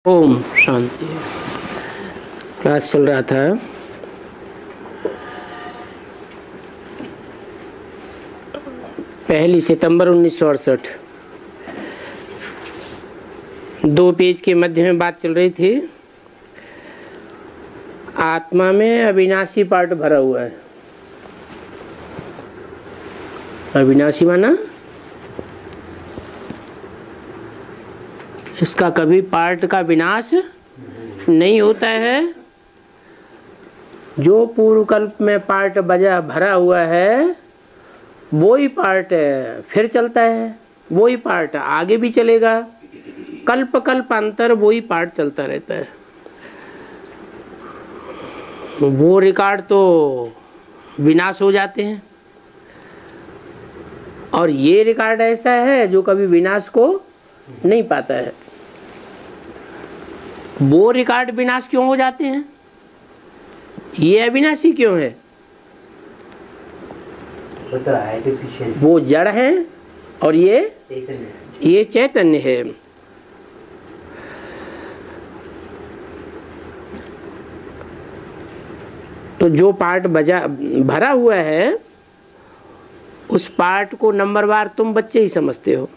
Om Shanti. Class चल रहा था। पहली सितंबर 1968। 2 पेज के मध्य में बात चल रही थी। आत्मा में अविनाशी पार्ट भरा हुआ है। अविनाशी माना इसका कभी पार्ट का विनाश नहीं होता है। जो पूर्व कल्प में पार्ट भरा हुआ है वो ही पार्ट फिर चलता है, वो ही पार्ट आगे भी चलेगा। कल्प कल्प अंतर वो ही पार्ट चलता रहता है। वो रिकॉर्ड तो विनाश हो जाते हैं और ये रिकॉर्ड ऐसा है जो कभी विनाश को नहीं पाता है। वो रिकॉर्ड विनाश क्यों हो जाते हैं? ये अविनाशी क्यों है? वो जड़ है और ये चैतन्य है। तो जो पार्ट भरा हुआ है उस पार्ट को नंबरवार तुम बच्चे ही समझते हो।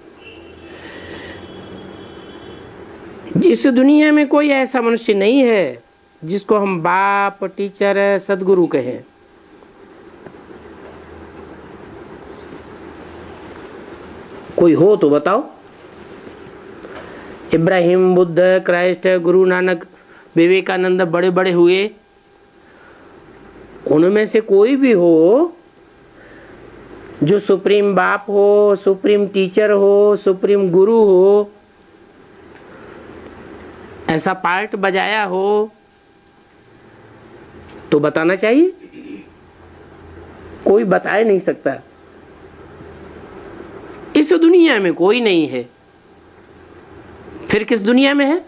इस दुनिया में कोई ऐसा मनुष्य नहीं है जिसको हम बाप, टीचर, सदगुरु कहें। कोई हो तो बताओ। इब्राहिम, बुद्ध, क्राइस्ट, गुरु नानक, विवेकानंद बड़े बड़े हुए, उनमें से कोई भी हो जो सुप्रीम बाप हो, सुप्रीम टीचर हो, सुप्रीम गुरु हो, ऐसा पार्ट बजाया हो तो बताना चाहिए। कोई बता नहीं सकता। इस दुनिया में कोई नहीं है। फिर किस दुनिया में है?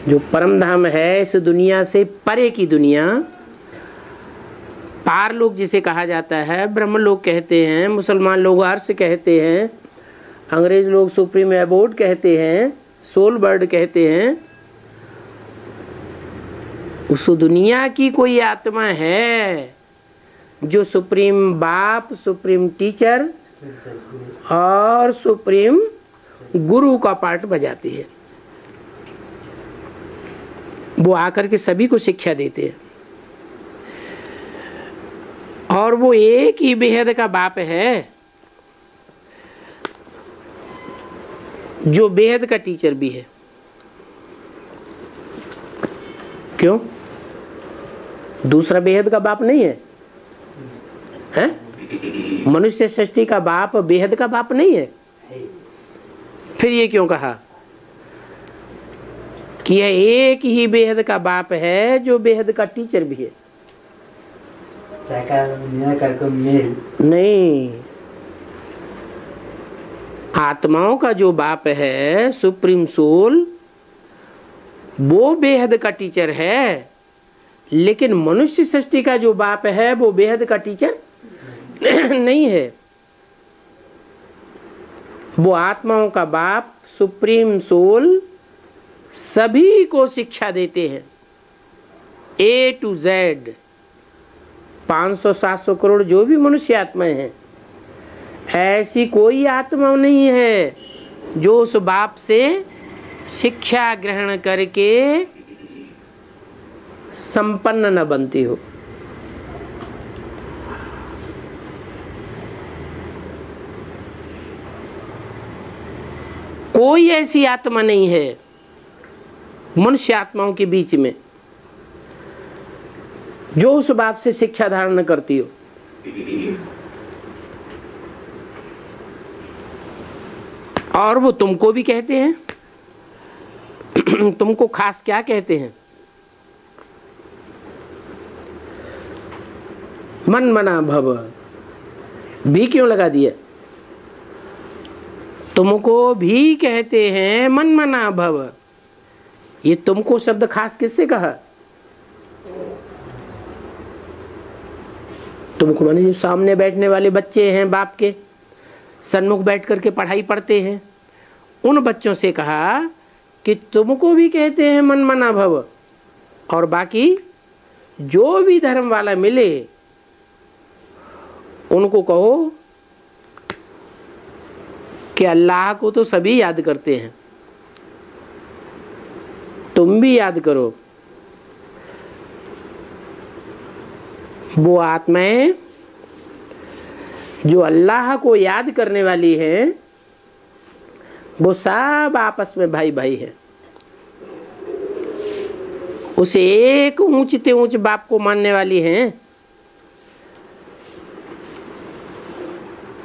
जो परम धाम है, इस दुनिया से परे की दुनिया, पार लोग जिसे कहा जाता है, ब्रह्म लोग कहते हैं, मुसलमान लोग अर्श कहते हैं, अंग्रेज लोग सुप्रीम एबोर्ड कहते हैं, सोल बर्ड कहते हैं। उस दुनिया की कोई आत्मा है जो सुप्रीम बाप, सुप्रीम टीचर और सुप्रीम गुरु का पार्ट बजाती है। वो आकर के सभी को शिक्षा देते हैं और वो एक ही बेहद का बाप है जो बेहद का टीचर भी है। क्यों? दूसरा बेहद का बाप नहीं है, हैं? मनुष्य सृष्टि का बाप बेहद का बाप नहीं है। फिर ये क्यों कहा कि यह एक ही बेहद का बाप है जो बेहद का टीचर भी है? नहीं, आत्माओं का जो बाप है, सुप्रीम सोल, वो बेहद का टीचर है। लेकिन मनुष्य सृष्टि का जो बाप है वो बेहद का टीचर नहीं है। वो आत्माओं का बाप, सुप्रीम सोल, सभी को शिक्षा देते हैं। A to Z 500-700 करोड़ जो भी मनुष्य आत्माएं हैं, ऐसी कोई आत्मा नहीं है जो उस बाप से शिक्षा ग्रहण करके संपन्न न बनती हो। कोई ऐसी आत्मा नहीं है मनुष्य आत्माओं के बीच में जो उस बाप से शिक्षा धारण करती हो। और वो तुमको भी कहते हैं। तुमको खास क्या कहते हैं? मन मना भव भी क्यों लगा दिया? तुमको भी कहते हैं मन मना भव। ये तुमको शब्द खास किससे कहा? तुमको माने जो सामने बैठने वाले बच्चे हैं बाप के, सन्मुख बैठ करके पढ़ाई पढ़ते हैं, उन बच्चों से कहा कि तुमको भी कहते हैं मन मना भव, और बाकी जो भी धर्म वाला मिले उनको कहो कि अल्लाह को तो सभी याद करते हैं, तुम भी याद करो। वो आत्माएं जो अल्लाह को याद करने वाली हैं वो सब आपस में भाई भाई है। उसे एक ऊंचते ऊंच बाप को मानने वाली हैं।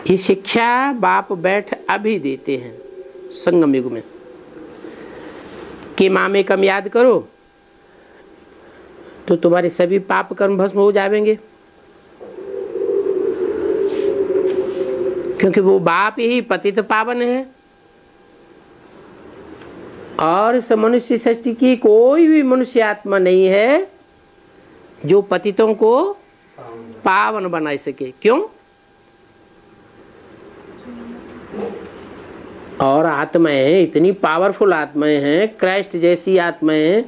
ये शिक्षा बाप बैठ अभी देते हैं संगम युग में कि मामे कम याद करो तो तुम्हारे सभी पाप कर्म भस्म हो जाएंगे, क्योंकि वो बाप ही पतित पावन है। और इस मनुष्य सृष्टि की कोई भी मनुष्य आत्मा नहीं है जो पतितों को पावन बना सके। क्यों? और आत्माएं इतनी पावरफुल आत्माएं हैं, क्राइस्ट जैसी आत्माएं,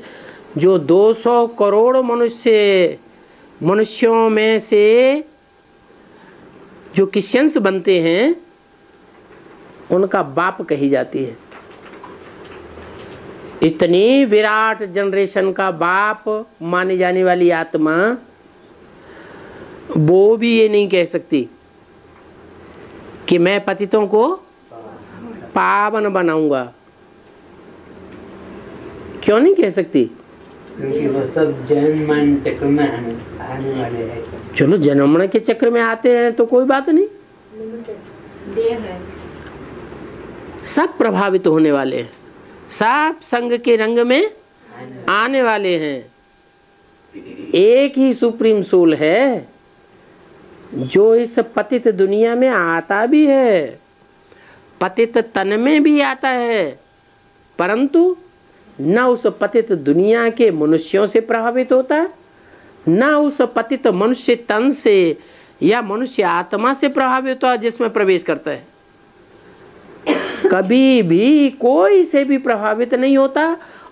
जो 200 करोड़ मनुष्यों में से जो क्रिश्चियंस बनते हैं उनका बाप कही जाती है। इतनी विराट जनरेशन का बाप मानी जाने वाली आत्मा वो भी ये नहीं कह सकती कि मैं पतितों को पावन बनाऊंगा। क्यों नहीं कह सकती? क्योंकि वो सब जन्म चक्र में आने वाले हैं। चलो जन्म के चक्र में आते हैं तो कोई बात नहीं, सब प्रभावित होने वाले हैं, सब संग के रंग में आने वाले हैं। एक ही सुप्रीम सोल है जो इस पतित दुनिया में आता भी है, पतित तन में भी आता है, परंतु न उस पतित दुनिया के मनुष्यों से प्रभावित होता, न उस पतित मनुष्य तन से या मनुष्य आत्मा से प्रभावित होता जिसमें प्रवेश करता है। कभी भी कोई से भी प्रभावित नहीं होता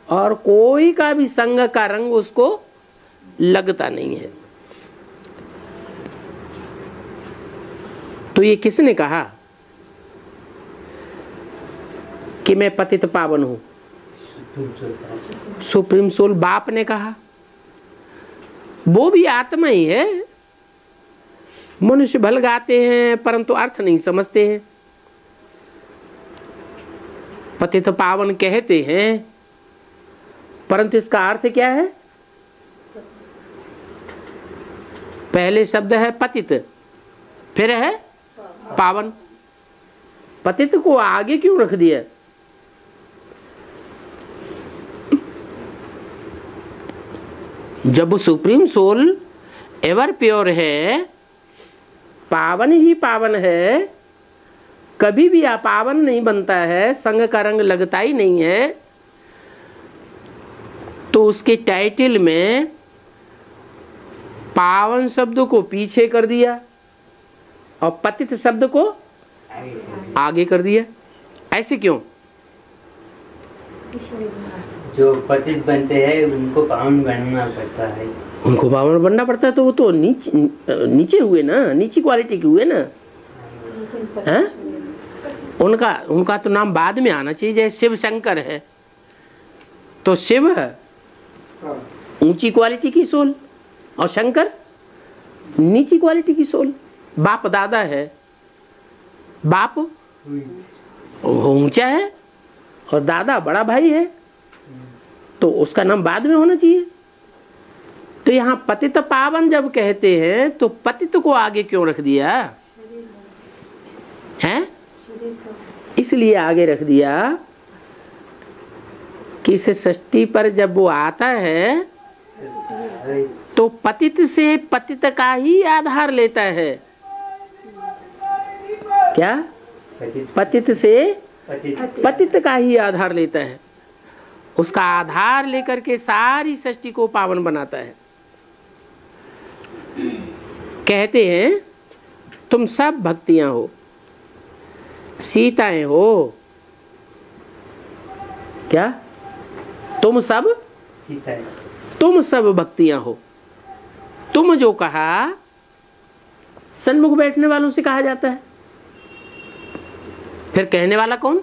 और कोई का भी संग का रंग उसको लगता नहीं है। तो ये किसने कहा कि मैं पतित पावन हूं? सुप्रीम सोल बाप ने कहा। वो भी आत्मा ही है। मनुष्य भल गाते हैं परंतु अर्थ नहीं समझते हैं। पतित पावन कहते हैं परंतु इसका अर्थ क्या है? पहले शब्द है पतित, फिर है पावन। पतित को आगे क्यों रख दिया? जब सुप्रीम सोल एवर प्योर है, पावन ही पावन है, कभी भी अपावन नहीं बनता है, संग का रंग लगता ही नहीं है, तो उसके टाइटल में पावन शब्द को पीछे कर दिया और पतित शब्द को आगे कर दिया। ऐसे क्यों? जो पतित बनते हैं उनको पावन बनना पड़ता है। उनको पावन बनना पड़ता है तो वो तो नीचे हुए ना, नीची क्वालिटी के हुए ना। हैं? उनका तो नाम बाद में आना चाहिए। जैसे शिव शंकर है तो शिव ऊंची क्वालिटी की सोल और शंकर नीची क्वालिटी की सोल। बाप दादा है, बाप ऊंचा है और दादा बड़ा भाई है, तो उसका नाम बाद में होना चाहिए। तो यहाँ पतित पावन जब कहते हैं तो पतित को आगे क्यों रख दिया है? इसलिए आगे रख दिया कि इस सृष्टि पर जब वो आता है तो पतित से पतित का ही आधार लेता है। क्या? पतित से पतित का ही आधार लेता है। उसका आधार लेकर के सारी सृष्टि को पावन बनाता है। कहते हैं तुम सब भक्तियां हो, सीताएं हो। क्या? तुम सब सीता है। तुम सब भक्तियां हो। तुम जो कहा सन्मुख बैठने वालों से कहा जाता है। फिर कहने वाला कौन?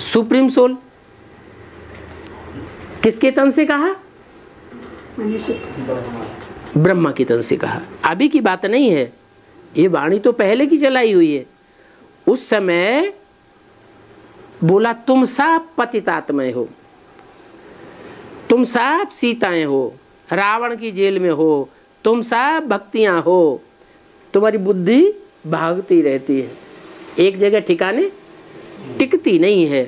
Supreme soul. किसके तन से कहा? ब्रह्मा की तन से कहा। अभी की बात नहीं है, ये वाणी तो पहले की चलाई हुई है। उस समय बोला तुम सब पतितात्मय हो, तुम सब सीताएं हो, रावण की जेल में हो, तुम सब भक्तियां हो, तुम्हारी बुद्धि भागती रहती है, एक जगह ठिकाने टिकती नहीं है।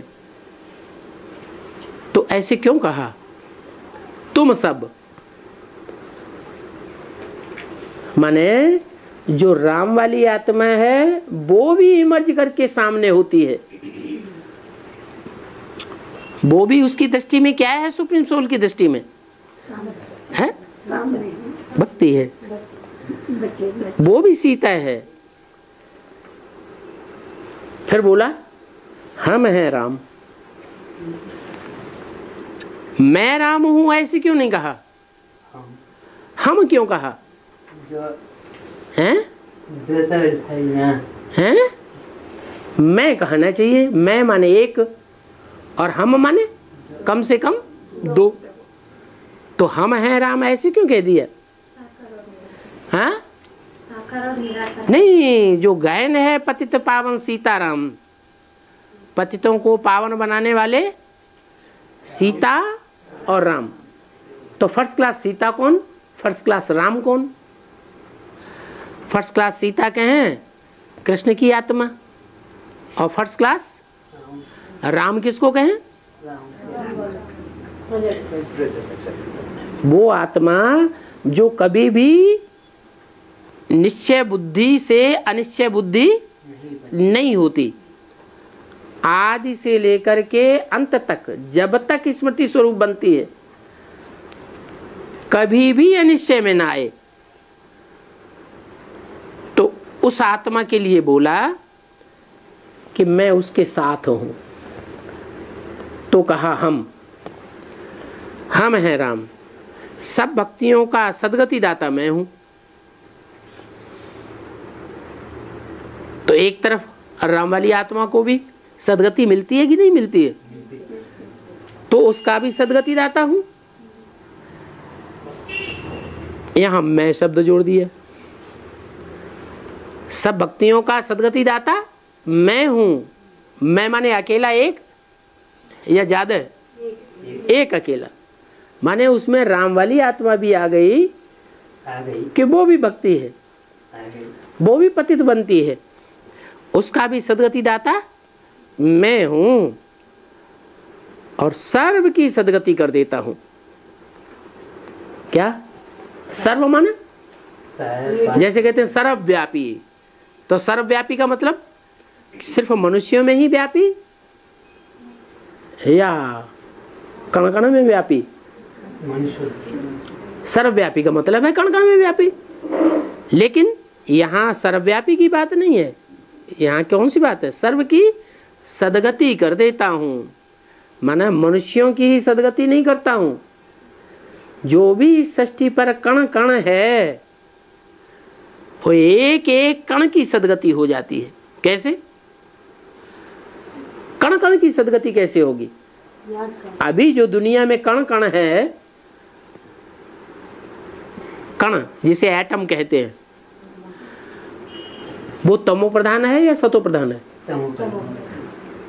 तो ऐसे क्यों कहा? तुम सब माने जो राम वाली आत्मा है वो भी इमर्ज करके सामने होती है। वो भी उसकी दृष्टि में क्या है? सुप्रीम सोल की दृष्टि में है भक्ति है। वो भी सीता है। फिर बोला हम हैं राम। मैं राम हूं ऐसे क्यों नहीं कहा? हम क्यों कहा? हैं? हैं? मैं कहना चाहिए। मैं माने एक और हम माने कम से कम दो। तो हम हैं राम ऐसे क्यों कह दिया? हाँ? नहीं, जो गायन है पतित पावन सीताराम, पतितों को पावन बनाने वाले सीता और राम। तो फर्स्ट क्लास सीता कौन, फर्स्ट क्लास राम कौन? फर्स्ट क्लास सीता कहें कृष्ण की आत्मा, और फर्स्ट क्लास राम किसको कहें? वो आत्मा जो कभी भी निश्चय बुद्धि से अनिश्चय बुद्धि नहीं होती। आदि से लेकर के अंत तक जब तक स्मृति स्वरूप बनती है कभी भी अनिश्चय में ना आए। तो उस आत्मा के लिए बोला कि मैं उसके साथ हूं। तो कहा हम हैं राम। सब भक्तियों का सद्गति दाता मैं हूं। तो एक तरफ राम वाली आत्मा को भी सद्गति मिलती है कि नहीं मिलती है? तो उसका भी सद्गति दाता हूं। यहां मैं शब्द जोड़ दिया। सब भक्तियों का सद्गति दाता मैं हूं। मैं माने अकेला एक या ज्यादा? एक अकेला। माने उसमें राम वाली आत्मा भी आ गई कि वो भी भक्ति है, वो भी पतित बनती है, उसका भी सद्गति दाता मैं हूं और सर्व की सद्गति कर देता हूं। क्या सर्व माने? जैसे कहते हैं सर्वव्यापी। तो सर्वव्यापी का मतलब सिर्फ मनुष्यों में ही व्यापी या कण कण में व्यापी? सर्वव्यापी का मतलब है कण कण में व्यापी। लेकिन यहाँ सर्वव्यापी की बात नहीं है। यहाँ कौन सी बात है? सर्व की सद्गति कर देता हूँ। माना मनुष्यों की ही सद्गति नहीं करता हूँ, जो भी इस सृष्टि पर कण कण है वो एक एक कण की सद्गति हो जाती है। कैसे? कण कण की सद्गति कैसे होगी? अभी जो दुनिया में कण कण है, कण जिसे एटम कहते हैं, वो तमो प्रधान है या सतो प्रधान है?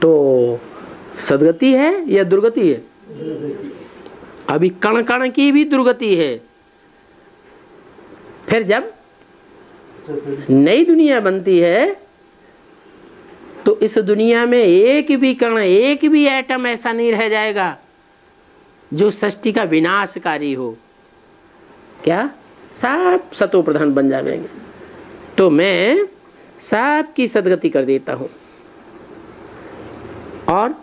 तो सद्गति है या दुर्गति है? अभी कण कण की भी दुर्गति है। फिर जब नई दुनिया बनती है तो इस दुनिया में एक भी कण, एक भी एटम ऐसा नहीं रह जाएगा जो सृष्टि का विनाशकारी हो। क्या? सब सतो प्रधान बन जाएंगे। तो मैं सब की सद्गति कर देता हूं और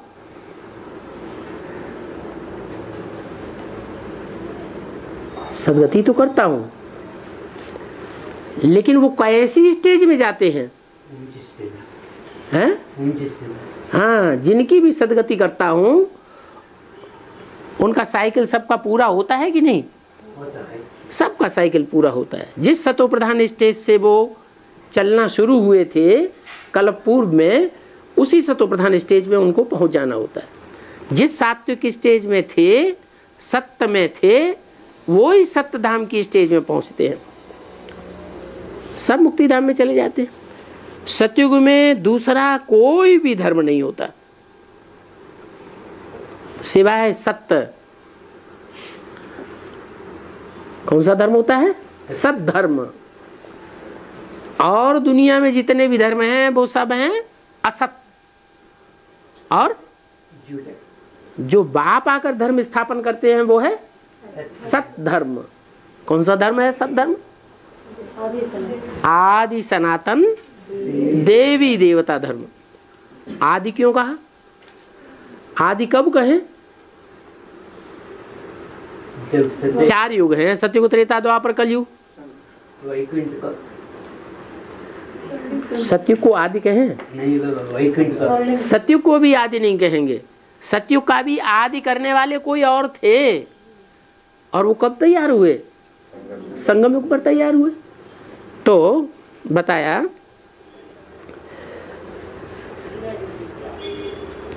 सद्गति तो करता हूं, लेकिन वो कैसी स्टेज में जाते हैं? हैं? हाँ, जिनकी भी सदगति करता हूँ उनका साइकिल सबका पूरा होता है कि नहीं? सबका साइकिल पूरा होता है। जिस सतो प्रधान स्टेज से वो चलना शुरू हुए थे कल्प पूर्व में, उसी सतो प्रधान स्टेज में उनको पहुंच जाना होता है। जिस सात्विक स्टेज में थे, सत्य में थे, वो ही सत्य धाम की स्टेज में पहुंचते हैं। सब मुक्ति धाम में चले जाते हैं। सतयुग में दूसरा कोई भी धर्म नहीं होता सिवाय सत्य। कौन सा धर्म होता है? सत धर्म। और दुनिया में जितने भी धर्म हैं वो सब हैं असत। और जो बाप आकर धर्म स्थापन करते हैं वो है सत धर्म। कौन सा धर्म है सत धर्म? आदि सनातन देवी देवता धर्म। आदि क्यों कहा? आदि कब कहें? 4 युग हैं, सतयुग, त्रेता, द्वापर, कलयुग। सतयुग को आदि कहें? नहीं, सतयुग को भी आदि नहीं कहेंगे। सतयुग का भी आदि करने वाले कोई और थे, और वो कब तैयार हुए? संगम युग पर तैयार हुए। तो बताया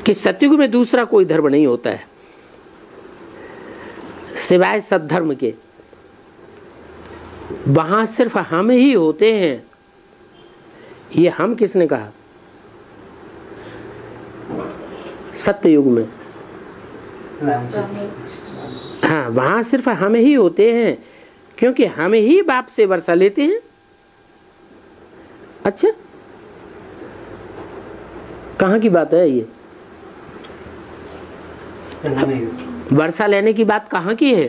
कि सतयुग में दूसरा कोई धर्म नहीं होता है सिवाय सद्धर्म के। वहां सिर्फ हम ही होते हैं। ये हम किसने कहा? सत्य युग में। हाँ, वहां सिर्फ हम ही होते हैं, क्योंकि हम ही बाप से वर्षा लेते हैं। अच्छा, कहाँ की बात है ये? वर्षा लेने की बात कहाँ की है?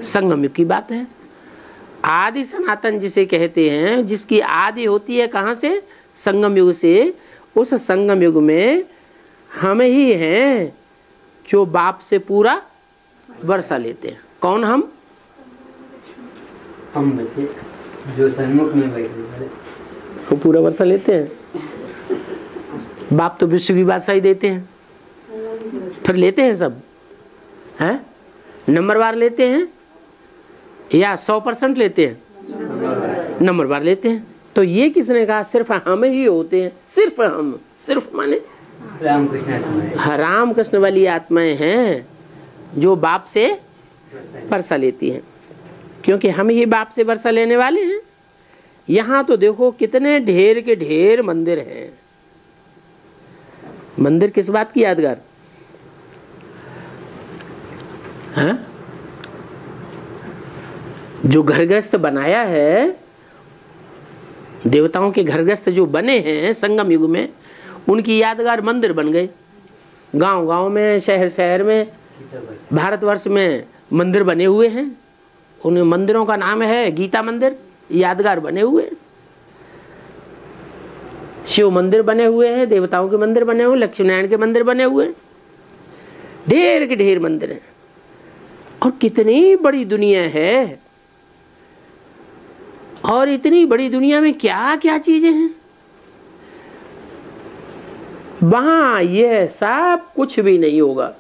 संगम युग की बात है। आदि सनातन जिसे कहते हैं, जिसकी आदि होती है कहाँ से? संगम युग से। उस संगम युग में हम ही हैं जो बाप से पूरा वर्षा लेते हैं। कौन हम? हम बच्चे जो सन्मुख में बैठे वो पूरा वर्षा लेते हैं। बाप तो विश्व की बादशाही देते हैं, फिर लेते हैं सब हैं? नंबरवार लेते हैं या 100% लेते हैं? नंबरवार लेते हैं। तो ये किसने कहा? सिर्फ हम ही होते हैं। सिर्फ हम, सिर्फ माने रामकृष्ण वाली आत्माएं हैं जो बाप से वर्षा लेती हैं, क्योंकि हम ही बाप से वर्षा लेने वाले हैं। यहाँ तो देखो कितने ढेर के ढेर मंदिर हैं। मंदिर किस बात की यादगार? हाँ? जो घरग्रस्त बनाया है, देवताओं के घरग्रस्त जो बने हैं संगम युग में, उनकी यादगार मंदिर बन गए। गांव गांव में, शहर शहर में, भारतवर्ष में मंदिर बने हुए हैं। उन मंदिरों का नाम है गीता मंदिर। यादगार बने हुए, शिव मंदिर बने हुए हैं, देवताओं के मंदिर बने हुए, लक्ष्मी नारायण के मंदिर बने हुए, ढेर के ढेर मंदिर हैं। और कितनी बड़ी दुनिया है, और इतनी बड़ी दुनिया में क्या क्या चीजें हैं। वहां यह सब कुछ भी नहीं होगा।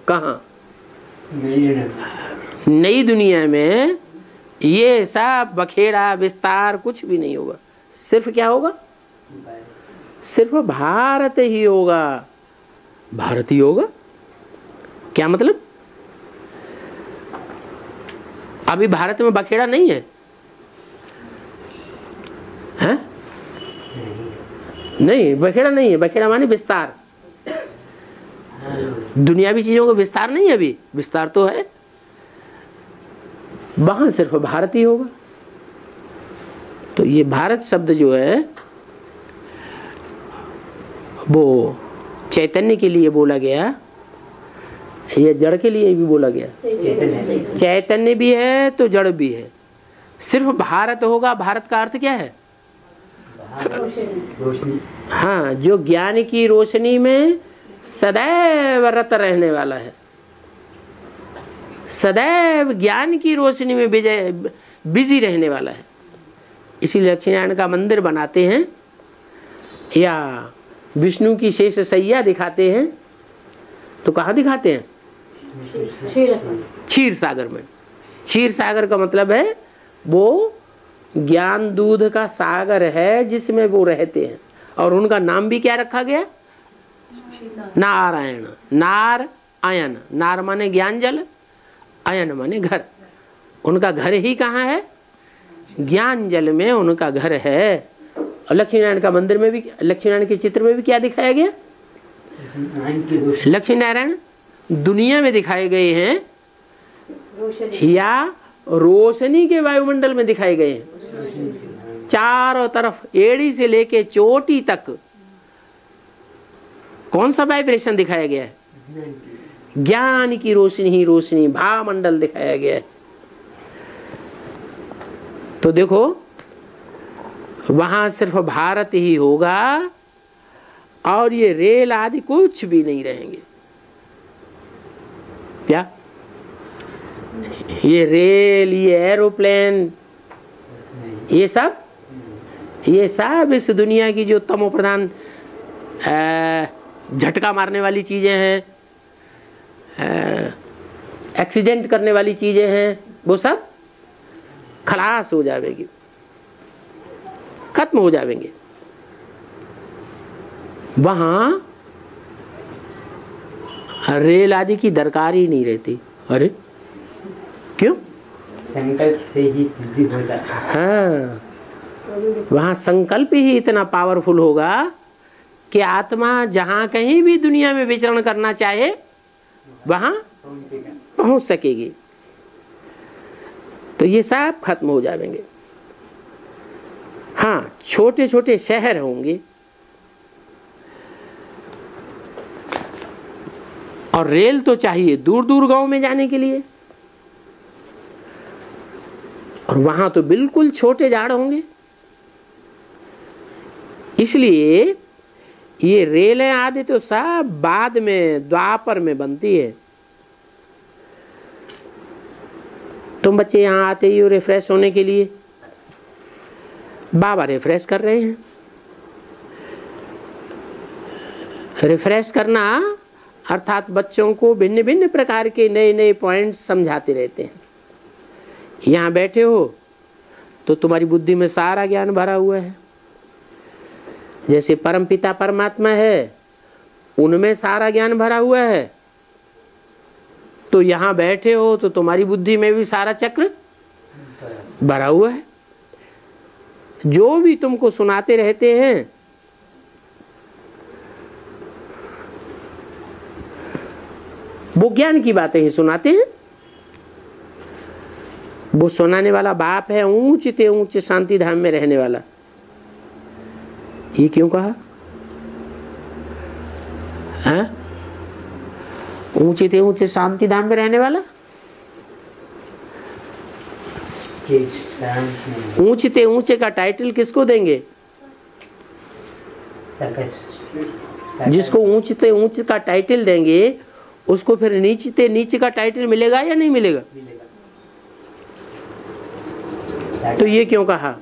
कहाँ? नई दुनिया में ये सब बखेड़ा विस्तार कुछ भी नहीं होगा। सिर्फ क्या होगा? सिर्फ भारत ही होगा। भारत ही होगा। क्या मतलब? अभी भारत में बखेड़ा नहीं है, हैं? नहीं, बखेड़ा नहीं है। बखेड़ा माने विस्तार। दुनियावी चीजों का विस्तार नहीं है। अभी विस्तार तो है। वहां सिर्फ भारत ही होगा। तो ये भारत शब्द जो है वो चैतन्य के लिए बोला गया, ये जड़ के लिए भी बोला गया। चैतन्य भी है तो जड़ भी है। सिर्फ भारत होगा। भारत का अर्थ क्या है? हाँ, जो ज्ञान की रोशनी में सदैव रत रहने वाला है, सदैव ज्ञान की रोशनी में बिजी रहने वाला है। इसीलिए लक्ष्मी नारायण का मंदिर बनाते हैं या विष्णु की शेष सैया दिखाते हैं तो कहाँ दिखाते हैं? क्षीर सागर में। क्षीर सागर का मतलब है वो ज्ञान दूध का सागर है जिसमें वो रहते हैं। और उनका नाम भी क्या रखा गया? नारायण। नार आयन, नार माने ज्ञान जल, आयन माने घर। उनका घर ही कहाँ है? ज्ञान जल में उनका घर है। और लक्ष्मी नारायण का मंदिर में भी, लक्ष्मी नारायण के चित्र में भी क्या दिखाया गया? लक्ष्मी नारायण दुनिया में दिखाए गए हैं या रोशनी के वायुमंडल में दिखाए गए हैं? चारों तरफ एड़ी से लेके चोटी तक कौन सा वाइब्रेशन दिखाया गया है? ज्ञान की रोशनी ही रोशनी, भावमंडल दिखाया गया है। तो देखो वहां सिर्फ भारत ही होगा और ये रेल आदि कुछ भी नहीं रहेंगे। क्या ये रेल, ये एरोप्लेन, ये सब इस दुनिया की जो तमो प्रधान झटका मारने वाली चीजें हैं, एक्सीडेंट करने वाली चीजें हैं, वो सब खलास हो जाएगी, खत्म हो जाएंगे। वहां रेल आदि की दरकार ही नहीं रहती। अरे क्यों? संकल्प से ही सिद्धि होता है। हाँ, वहां संकल्प ही इतना पावरफुल होगा कि आत्मा जहां कहीं भी दुनिया में विचरण करना चाहे वहां पहुंच सकेगी। तो ये सब खत्म हो जाएंगे। हाँ, छोटे छोटे शहर होंगे और रेल तो चाहिए दूर दूर गांव में जाने के लिए, और वहां तो बिल्कुल छोटे झाड़ होंगे। इसलिए ये रेलें आदि तो सब बाद में द्वापर में बनती है। तुम बच्चे यहाँ आते ही हो रिफ्रेश होने के लिए, बाबा रिफ्रेश कर रहे हैं। रिफ्रेश करना अर्थात बच्चों को भिन्न भिन्न प्रकार के नए नए पॉइंट्स समझाते रहते हैं। यहाँ बैठे हो तो तुम्हारी बुद्धि में सारा ज्ञान भरा हुआ है। जैसे परमपिता परमात्मा है, उनमें सारा ज्ञान भरा हुआ है, तो यहाँ बैठे हो तो तुम्हारी बुद्धि में भी सारा चक्र भरा हुआ है। जो भी तुमको सुनाते रहते हैं वो ज्ञान की बातें ही सुनाते हैं। वो सुनाने वाला बाप है ऊंचे ऊंचे शांति धाम में रहने वाला। ये क्यों कहा? हाँ? ऊंचे ऊंचे शांति धाम में रहने वाला। ऊंचे ऊंचे का टाइटल किसको देंगे? जिसको ऊंचे ऊंचे का टाइटल देंगे उसको फिर नीचे नीचे का टाइटल मिलेगा या नहीं मिलेगा? तो ये क्यों कहा?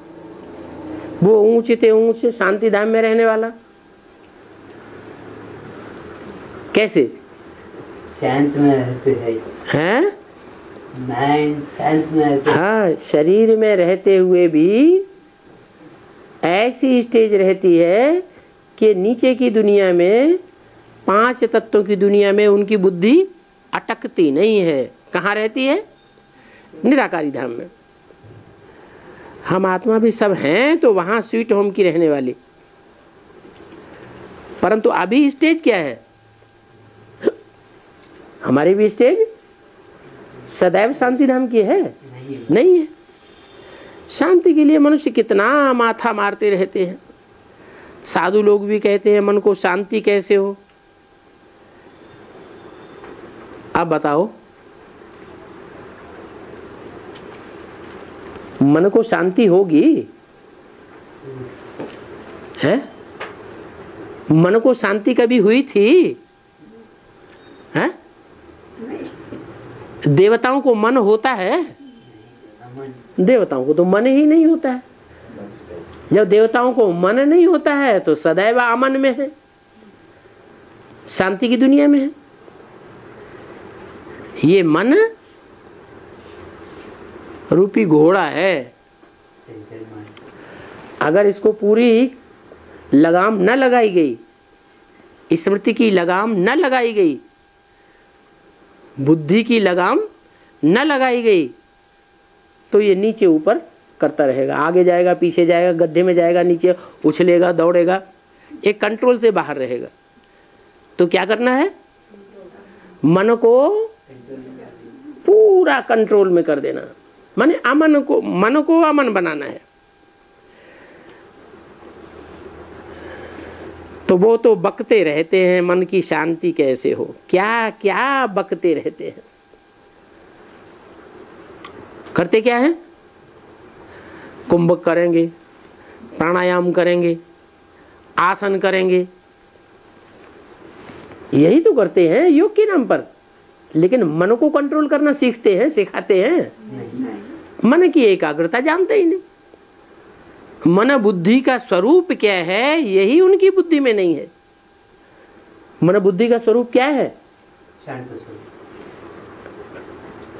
वो ऊंचे ऊंचे शांति धाम में रहने वाला कैसे? शांत में रहते हैं। शांत में रहते। हाँ, शरीर में रहते हुए भी ऐसी स्टेज रहती है कि नीचे की दुनिया में, पांच तत्वों की दुनिया में उनकी बुद्धि अटकती नहीं है। कहाँ रहती है? निराकारी धाम में। हम आत्मा भी सब हैं तो वहां स्वीट होम की रहने वाली, परंतु अभी स्टेज क्या है? हमारी भी स्टेज सदैव शांति धाम की है? नहीं है। शांति के लिए मनुष्य कितना माथा मारते रहते हैं। साधु लोग भी कहते हैं मन को शांति कैसे हो। अब बताओ, मन को शांति होगी? है? मन को शांति कभी हुई थी? है? देवताओं को मन होता है? देवताओं को तो मन ही नहीं होता है। जब देवताओं को मन नहीं होता है तो सदैव अमन में है। शांति की दुनिया में है। ये मन रूपी घोड़ा है, अगर इसको पूरी लगाम न लगाई गई, स्मृति की लगाम न लगाई गई, बुद्धि की लगाम न लगाई गई, तो ये नीचे ऊपर करता रहेगा, आगे जाएगा, पीछे जाएगा, गड्ढे में जाएगा, नीचे उछलेगा, दौड़ेगा, एक कंट्रोल से बाहर रहेगा। तो क्या करना है? मन को पूरा कंट्रोल में कर देना, माने अमन को, मन को अमन बनाना है। तो वो तो बकते रहते हैं मन की शांति कैसे हो, क्या क्या बकते रहते हैं। करते क्या है? कुंभक करेंगे, प्राणायाम करेंगे, आसन करेंगे, यही तो करते हैं योग के नाम पर। लेकिन मन को कंट्रोल करना सीखते हैं, सिखाते हैं? मन की एकाग्रता जानते ही नहीं। मन बुद्धि का स्वरूप क्या है, यही उनकी बुद्धि में नहीं है। मन बुद्धि का स्वरूप क्या है? शांत स्वरूप।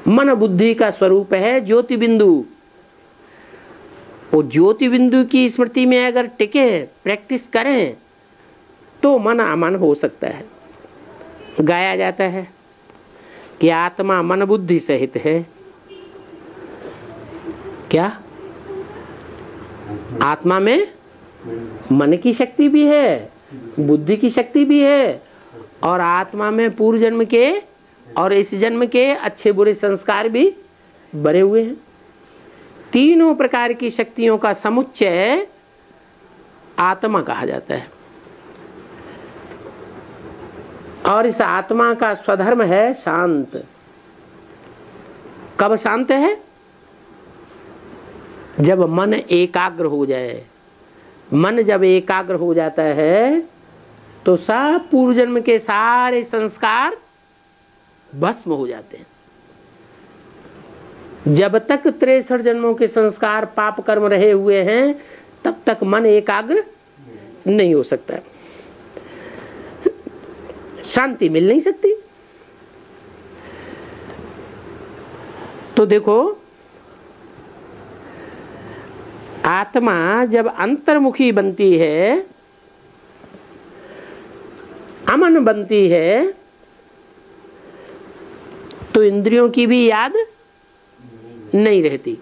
मन बुद्धि का स्वरूप है ज्योति बिंदु। वो ज्योति बिंदु की स्मृति में अगर टिके, प्रैक्टिस करें, तो मन अमन हो सकता है। गाया जाता है कि आत्मा मन बुद्धि सहित है। क्या? आत्मा में मन की शक्ति भी है, बुद्धि की शक्ति भी है, और आत्मा में पूर्व जन्म के और इस जन्म के अच्छे बुरे संस्कार भी भरे हुए हैं। तीनों प्रकार की शक्तियों का समुच्चय आत्मा कहा जाता है। और इस आत्मा का स्वधर्म है शांत। कब शांत है? जब मन एकाग्र हो जाए। मन जब एकाग्र हो जाता है तो सब पूर्व जन्म के सारे संस्कार भस्म हो जाते हैं। जब तक 63 जन्मों के संस्कार पाप कर्म रहे हुए हैं, तब तक मन एकाग्र नहीं हो सकता, शांति मिल नहीं सकती। तो देखो, आत्मा जब अंतर्मुखी बनती है, अमन बनती है, तो इंद्रियों की भी याद नहीं रहती,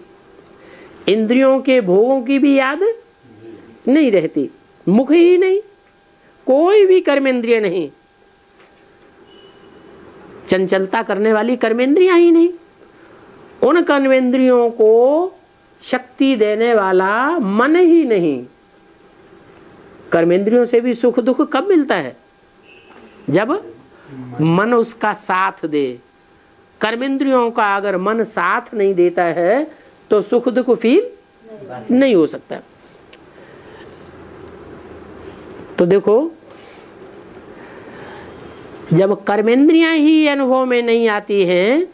इंद्रियों के भोगों की भी याद नहीं रहती, मुख ही नहीं, कोई भी कर्मेंद्रिय नहीं, चंचलता करने वाली कर्मेंद्रियां ही नहीं। उन कर्मेंद्रियों को शक्ति देने वाला मन ही नहीं। कर्मेंद्रियों से भी सुख दुख कब मिलता है? जब मन उसका साथ दे। कर्मेंद्रियों का अगर मन साथ नहीं देता है तो सुख दुख फील नहीं हो सकता। तो देखो, जब कर्मेंद्रियां ही अनुभव में नहीं आती हैं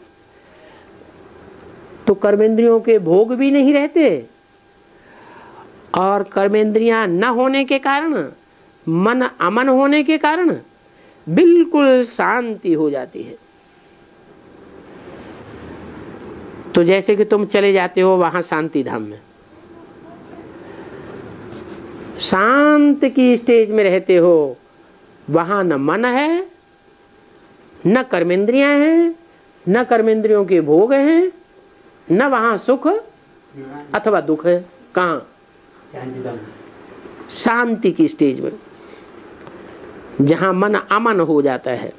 तो कर्मेंद्रियों के भोग भी नहीं रहते, और कर्मेंद्रियां न होने के कारण, मन अमन होने के कारण बिल्कुल शांति हो जाती है। तो जैसे कि तुम चले जाते हो वहां शांति धाम में, शांत की स्टेज में रहते हो, वहां न मन है, न कर्मेंद्रियां हैं, न कर्मेंद्रियों के भोग हैं, न वहां सुख अथवा दुख है। कहां? शांति की स्टेज में, जहां मन अमन हो जाता है।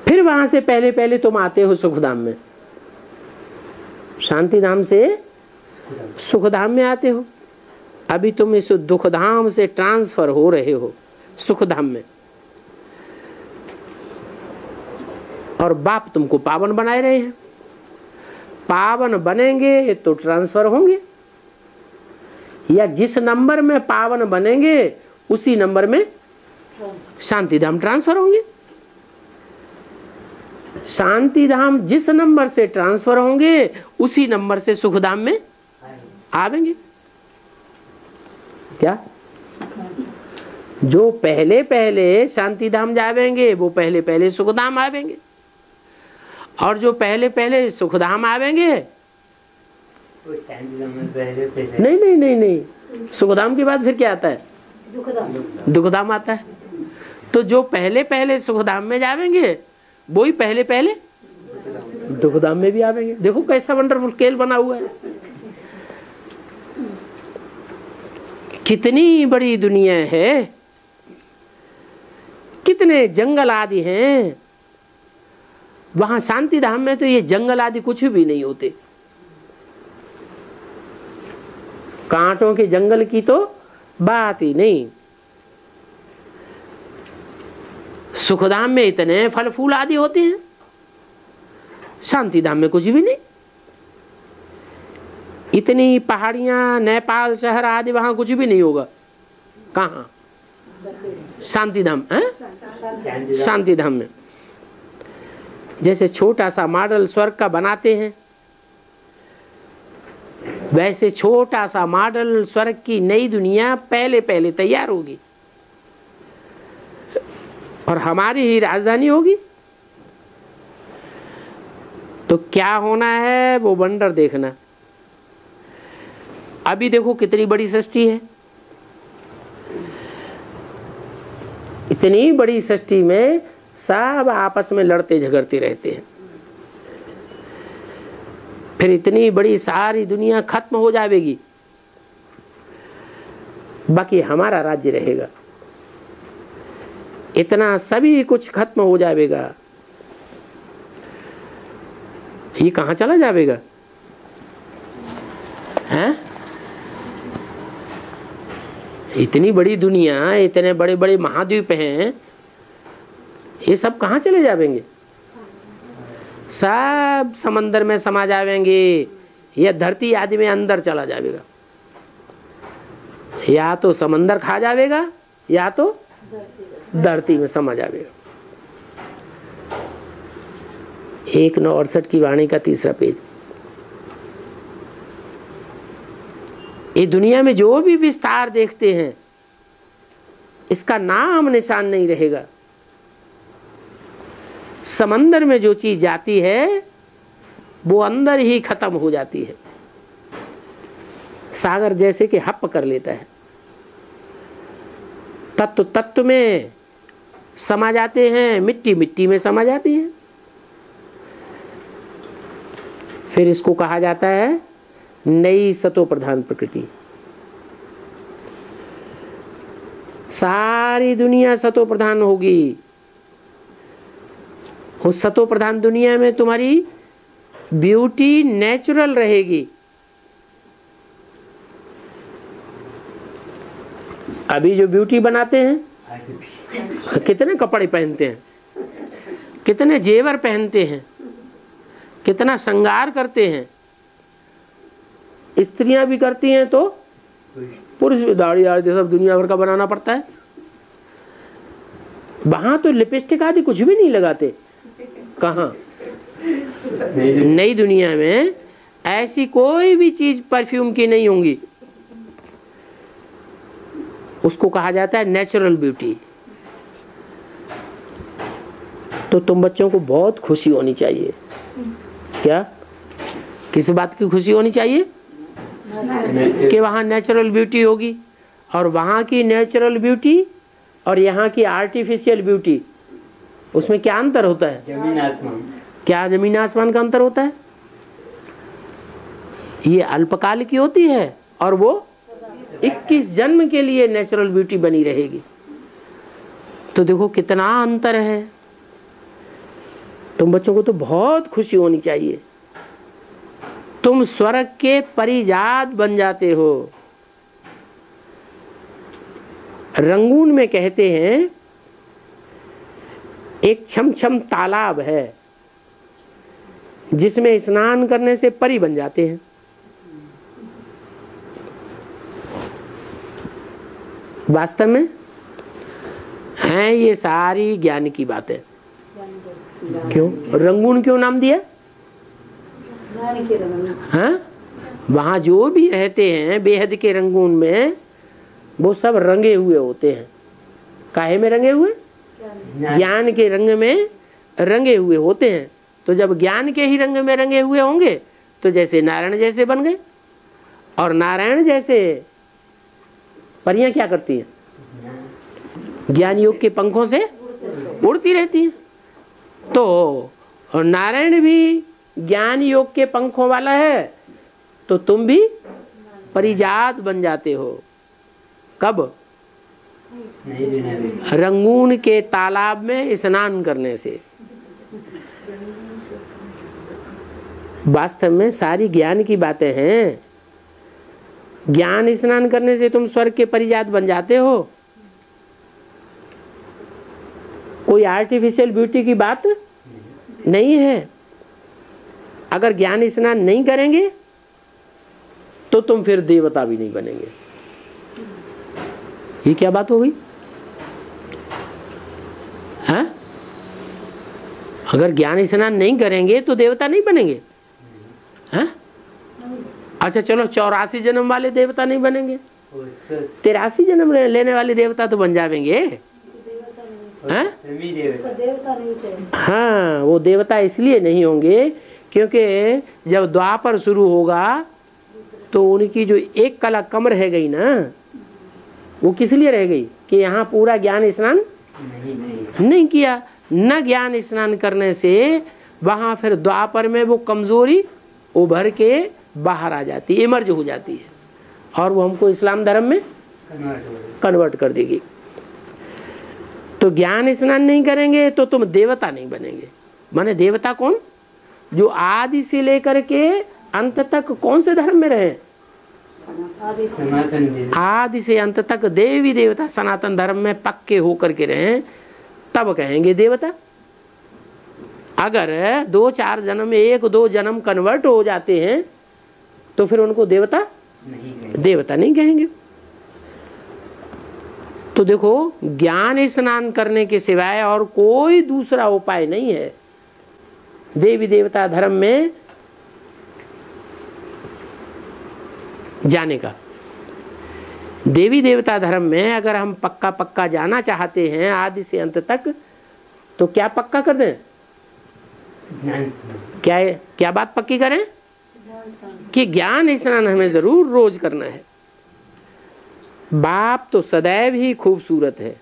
फिर वहां से पहले पहले तुम आते हो सुखधाम में, शांति धाम से सुखधाम में आते हो। अभी तुम इस दुखधाम से ट्रांसफर हो रहे हो सुखधाम में, और बाप तुमको पावन बनाए रहे हैं। पावन बनेंगे तो ट्रांसफर होंगे, या जिस नंबर में पावन बनेंगे उसी नंबर में शांति धाम ट्रांसफर होंगे। शांति धाम जिस नंबर से ट्रांसफर होंगे उसी नंबर से सुखधाम में आवेंगे। क्या? जो पहले पहले शांति धाम जावेंगे वो पहले पहले सुखधाम आवेंगे, और जो पहले पहले सुखधाम आवेंगे नहीं नहीं नहीं नहीं, सुखधाम के बाद फिर क्या आता है? दुखधाम आता है। तो जो पहले पहले सुखधाम में जावेंगे वो ही पहले पहले दुखधाम में भी आवेंगे। देखो कैसा वंडरफुल खेल बना हुआ है। कितनी बड़ी दुनिया है, कितने जंगल आदि हैं। वहां शांति धाम में तो ये जंगल आदि कुछ भी नहीं होते। कांटों के जंगल की तो बात ही नहीं। सुखधाम में इतने फल फूल आदि होते हैं, शांति धाम में कुछ भी नहीं। इतनी पहाड़ियां, नेपाल शहर आदि, वहां कुछ भी नहीं होगा। कहाँ? शांति धाम है। शांति धाम में जैसे छोटा सा मॉडल स्वर्ग का बनाते हैं, वैसे छोटा सा मॉडल स्वर्ग की नई दुनिया पहले पहले तैयार होगी और हमारी ही राजधानी होगी। तो क्या होना है वो वंडर देखना। अभी देखो कितनी बड़ी सृष्टि है। इतनी बड़ी सृष्टि में सब आपस में लड़ते झगड़ते रहते हैं। फिर इतनी बड़ी सारी दुनिया खत्म हो जाएगी, बाकी हमारा राज्य रहेगा। इतना सभी कुछ खत्म हो जाएगा, ये कहां चला जाएगा? हैं? इतनी बड़ी दुनिया, इतने बड़े बड़े महाद्वीप हैं, ये सब कहां चले जाएंगे? सब समंदर में समा जाएंगे या धरती आदि में अंदर चला जाएगा। या तो समंदर खा जाएगा या तो धरती में समा जाएगा। 1/968 की वाणी का 3रा पेज। ये दुनिया में जो भी विस्तार देखते हैं, इसका नाम निशान नहीं रहेगा। समंदर में जो चीज जाती है वो अंदर ही खत्म हो जाती है। सागर जैसे कि हप कर लेता है, तत्व तत्व में समा जाते हैं, मिट्टी मिट्टी में समा जाती है। फिर इसको कहा जाता है नई सतो प्रधान प्रकृति। सारी दुनिया सतो प्रधान होगी। उस सतो प्रधान दुनिया में तुम्हारी ब्यूटी नेचुरल रहेगी। अभी जो ब्यूटी बनाते हैं, कितने कपड़े पहनते हैं, कितने जेवर पहनते हैं, कितना श्रृंगार करते हैं। स्त्रियां भी करती हैं तो पुरुष भी दाढ़ी आदि सब दुनिया भर का बनाना पड़ता है। वहां तो लिपस्टिक आदि कुछ भी नहीं लगाते। कहाँ? नई दुनिया में ऐसी कोई भी चीज परफ्यूम की नहीं होंगी। उसको कहा जाता है नेचुरल ब्यूटी। तो तुम बच्चों को बहुत खुशी होनी चाहिए। क्या? किस बात की खुशी होनी चाहिए? कि वहाँ नेचुरल ब्यूटी होगी। और वहाँ की नेचुरल ब्यूटी और यहाँ की आर्टिफिशियल ब्यूटी, उसमें क्या अंतर होता है? जमीन आसमान। क्या जमीन आसमान का अंतर होता है? ये अल्पकाल की होती है और वो 21 जन्म के लिए नेचुरल ब्यूटी बनी रहेगी। तो देखो कितना अंतर है। तुम बच्चों को तो बहुत खुशी होनी चाहिए। तुम स्वर्ग के परिजात बन जाते हो। रंगून में कहते हैं एक छमछम तालाब है जिसमें स्नान करने से परी बन जाते हैं। वास्तव में हैं ये सारी ज्ञान की बातें। क्यों रंगून क्यों नाम दिया? हाँ, वहां जो भी रहते हैं बेहद के रंगून में, वो सब रंगे हुए होते हैं। काहे में रंगे हुए? ज्ञान के रंग में रंगे हुए होते हैं। तो जब ज्ञान के ही रंग में रंगे हुए होंगे तो जैसे नारायण जैसे बन गए। और नारायण जैसे परियां क्या करती हैं? ज्ञान योग के पंखों से उड़ती रहती हैं। तो और नारायण भी ज्ञान योग के पंखों वाला है, तो तुम भी परिजात बन जाते हो। कब? रंगून के तालाब में स्नान करने से। वास्तव में सारी ज्ञान की बातें हैं। ज्ञान स्नान करने से तुम स्वर्ग के परिजात बन जाते हो। कोई आर्टिफिशियल ब्यूटी की बात नहीं है। अगर ज्ञान स्नान नहीं करेंगे तो तुम फिर देवता भी नहीं बनेंगे। ये क्या बात हो गई? हाँ? अगर ज्ञान स्नान नहीं करेंगे तो देवता नहीं बनेंगे। हाँ? अच्छा चलो 84 जन्म वाले देवता नहीं बनेंगे, 83 जन्म लेने वाले देवता तो बन जाएंगे। हाँ? हाँ, वो देवता इसलिए नहीं होंगे क्योंकि जब द्वापर शुरू होगा तो उनकी जो एक कला कम रह गई ना, वो किस लिए रह गई कि यहाँ पूरा ज्ञान स्नान नहीं किया। न ज्ञान स्नान करने से वहाँ फिर द्वापर में वो कमजोरी उभर के बाहर आ जाती है, इमर्ज हो जाती है, और वो हमको इस्लाम धर्म में कन्वर्ट कर देगी। तो ज्ञान स्नान नहीं करेंगे तो तुम देवता नहीं बनेंगे। माने देवता कौन? जो आदि से लेकर के अंत तक कौन से धर्म में रहे? आदि से अंत तक देवी देवता सनातन धर्म में पक्के होकर के रहे, तब कहेंगे देवता। अगर 2-4 जन्म में 1-2 जन्म कन्वर्ट हो जाते हैं तो फिर उनको देवता नहीं कहेंगे। तो देखो, ज्ञान स्नान करने के सिवाय और कोई दूसरा उपाय नहीं है देवी देवता धर्म में जाने का। देवी देवता धर्म में अगर हम पक्का जाना चाहते हैं आदि से अंत तक, तो क्या पक्का कर दें? क्या बात पक्की करें? कि ज्ञान स्नान हमें जरूर रोज करना है। बाप तो सदैव ही खूबसूरत है।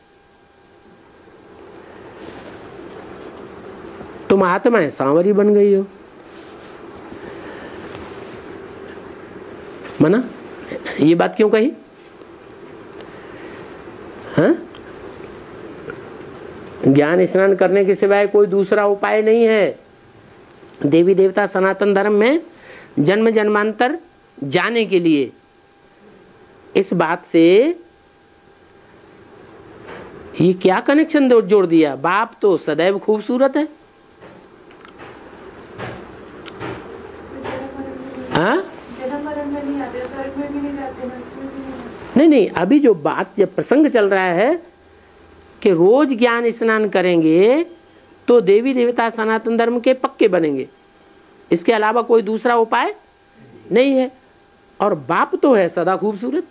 तुम आत्माएं सांवरी बन गई हो। मना ये बात क्यों कही? हाँ? ज्ञान स्नान करने के सिवाय कोई दूसरा उपाय नहीं है। देवी देवता सनातन धर्म में जन्म जन्मांतर जाने के लिए। इस बात से ये क्या कनेक्शन जोड़ दिया? बाप तो सदैव खूबसूरत है। हाँ? नहीं, अभी जो बात जब प्रसंग चल रहा है कि रोज ज्ञान स्नान करेंगे तो देवी देवता सनातन धर्म के पक्के बनेंगे। इसके अलावा कोई दूसरा उपाय नहीं है। और बाप तो है सदा खूबसूरत।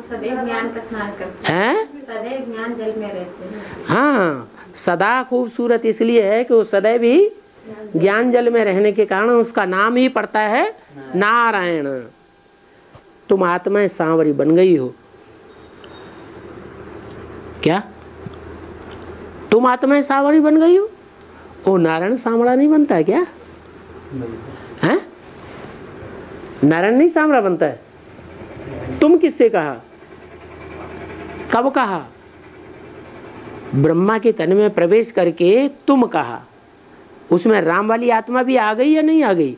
सदैव ज्ञान का स्नान करते हैं, सदैव ज्ञान जल में रहते हैं। हाँ, सदा खूबसूरत इसलिए है कि वो सदैव ही ज्ञान जल में रहने के कारण उसका नाम ही पड़ता है नारायण। तुम आत्माएं सांवरी बन गई हो। क्या तुम आत्माएं सांवरी बन गई हो? ओ, नारायण सांवरा नहीं बनता है क्या? हैं? नारायण नहीं सांवरा बनता है। तुम किससे कहा? कब कहा? ब्रह्मा के तन में प्रवेश करके तुम कहा। उसमें राम वाली आत्मा भी आ गई या नहीं आ गई?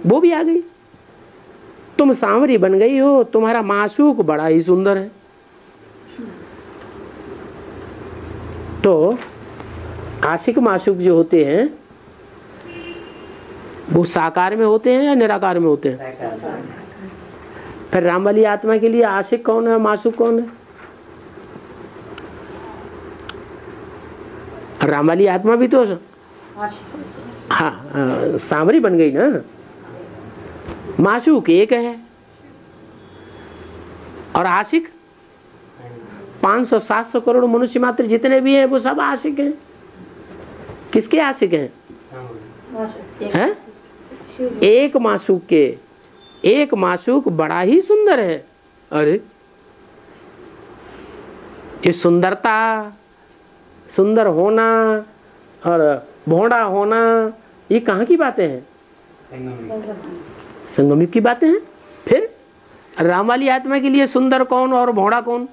वो भी आ गई। तुम सांवरी बन गई हो। तुम्हारा मासूक बड़ा ही सुंदर है। तो आशिक मासूक जो होते हैं वो साकार में होते हैं या निराकार में होते हैं? फिर राम वाली आत्मा के लिए आशिक कौन है, मासूक कौन है? राम वाली आत्मा भी तो हाँ सांवरी बन गई ना। मासूक एक है और आशिक 500-700 करोड़ मनुष्य मात्र जितने भी हैं वो सब आशिक हैं। किसके आशिक हैं? हैं? एक मासूक के। एक मासूक बड़ा ही सुंदर है। अरे ये सुंदरता, सुंदर होना और भोंडा होना, ये कहाँ की बातें हैं? संगम युग की बातें हैं। फिर राम वाली आत्मा के लिए सुंदर कौन और भोंडा कौन?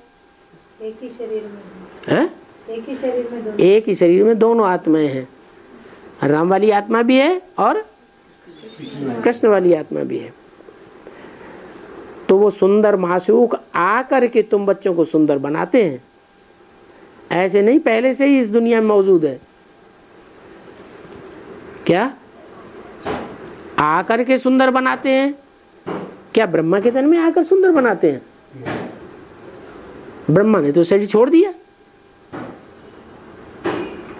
एक ही शरीर में है? एक ही शरीर में दोनों। एक ही शरीर में दोनों आत्माएं हैं। राम वाली आत्मा भी है और कृष्ण वाली आत्मा भी है। तो वो सुंदर मासूक आकर के तुम बच्चों को सुंदर बनाते हैं। ऐसे नहीं पहले से ही इस दुनिया में मौजूद है। क्या आकर के सुंदर बनाते हैं? क्या ब्रह्मा के तन में आकर सुंदर बनाते हैं? ब्रह्मा ने तो शरीर छोड़ दिया।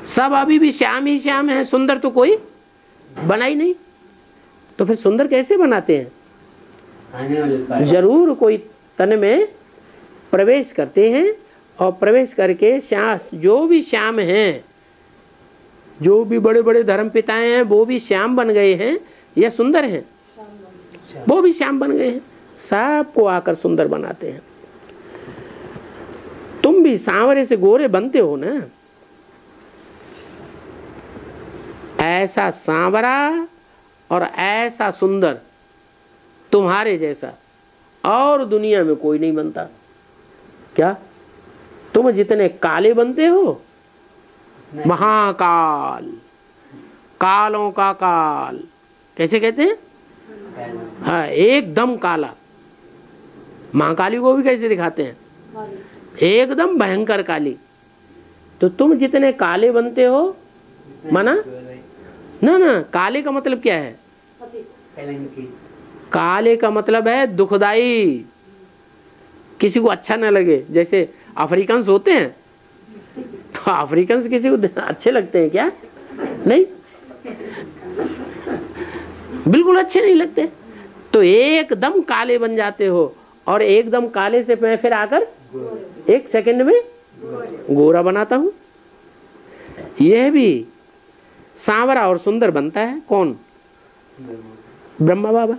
सब अभी भी श्याम ही श्याम है, सुंदर तो कोई बना ही नहीं। तो फिर सुंदर कैसे बनाते हैं? जरूर कोई तन में प्रवेश करते हैं और प्रवेश करके जो भी श्याम हैं, जो भी बड़े बड़े धर्म पिताएं हैं वो भी श्याम बन गए हैं या सुंदर हैं? वो भी श्याम बन गए हैं। सबको आकर सुंदर बनाते हैं। तुम भी सांवरे से गोरे बनते हो ना। ऐसा सांवरा और ऐसा सुंदर तुम्हारे जैसा और दुनिया में कोई नहीं बनता। क्या तुम जितने काले बनते हो, महाकाल, कालों का काल कैसे कहते हैं? हाँ, एकदम काला। महाकाली को भी कैसे दिखाते हैं? एकदम भयंकर काली। तो तुम जितने काले बनते हो, माना ना काले का मतलब क्या है? काले का मतलब है दुखदाई, किसी को अच्छा ना लगे। जैसे अफ्रीकन्स होते हैं, तो अफ्रीकन्स किसी को अच्छे लगते हैं क्या? नहीं, बिल्कुल अच्छे नहीं लगते। तो एकदम काले बन जाते हो और एकदम काले से मैं फिर आकर एक सेकंड में गोरा बनाता हूं। यह भी सांवरा और सुंदर बनता है कौन? ब्रह्मा बाबा।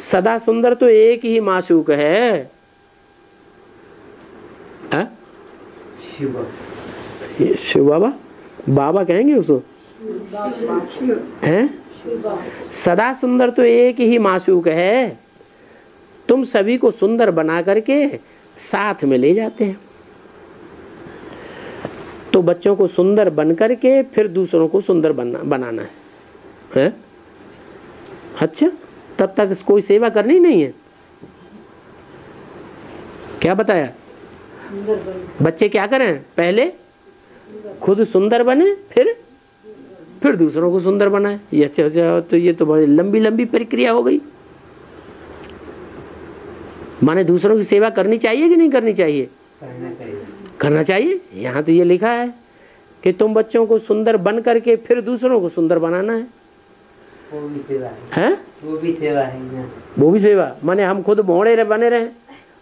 सदा सुंदर तो एक ही मासूक है, शिव बाबा। बाबा कहेंगे उसको, हैं? सदा सुंदर तो एक ही मासूक है। तुम सभी को सुंदर बना करके साथ में ले जाते हैं। तो बच्चों को सुंदर बन करके फिर दूसरों को सुंदर बनाना है? अच्छा, तब तक कोई सेवा करनी नहीं है। क्या बताया? बच्चे क्या करें? पहले खुद सुंदर बने, फिर दूसरों को सुंदर बनाए। ये तो बड़ी लंबी लंबी प्रक्रिया हो गई। माने दूसरों की सेवा करनी चाहिए कि नहीं करनी चाहिए? करना चाहिए। यहाँ तो ये लिखा है कि तुम बच्चों को सुंदर बन करके फिर दूसरों को सुंदर बनाना है। वो भी सेवा है? वो भी सेवा है ना। वो भी सेवा माने हम खुद भोंडे बने रहे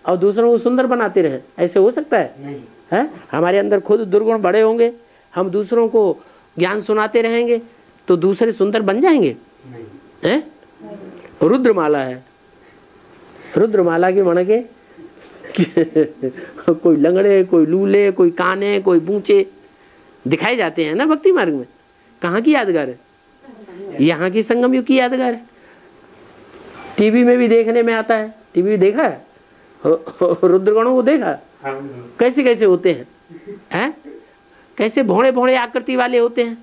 और दूसरों को सुंदर बनाते रहे, ऐसे हो सकता है? नहीं है? हमारे अंदर खुद दुर्गुण बड़े होंगे, हम दूसरों को ज्ञान सुनाते रहेंगे तो दूसरे सुंदर बन जाएंगे? नहीं है? रुद्रमाला है, रुद्रमाला के मन के कोई लंगड़े, कोई लूले, कोई काने, कोई बूचे दिखाए जाते हैं ना भक्ति मार्ग में। कहाँ की यादगार है? यहाँ की संगम युग की यादगार है। टीवी में भी देखने में आता है। टीवी देखा है? रुद्रगणों को देखा कैसे कैसे होते हैं? कैसे भोंडे भोंडे आकृति वाले होते हैं।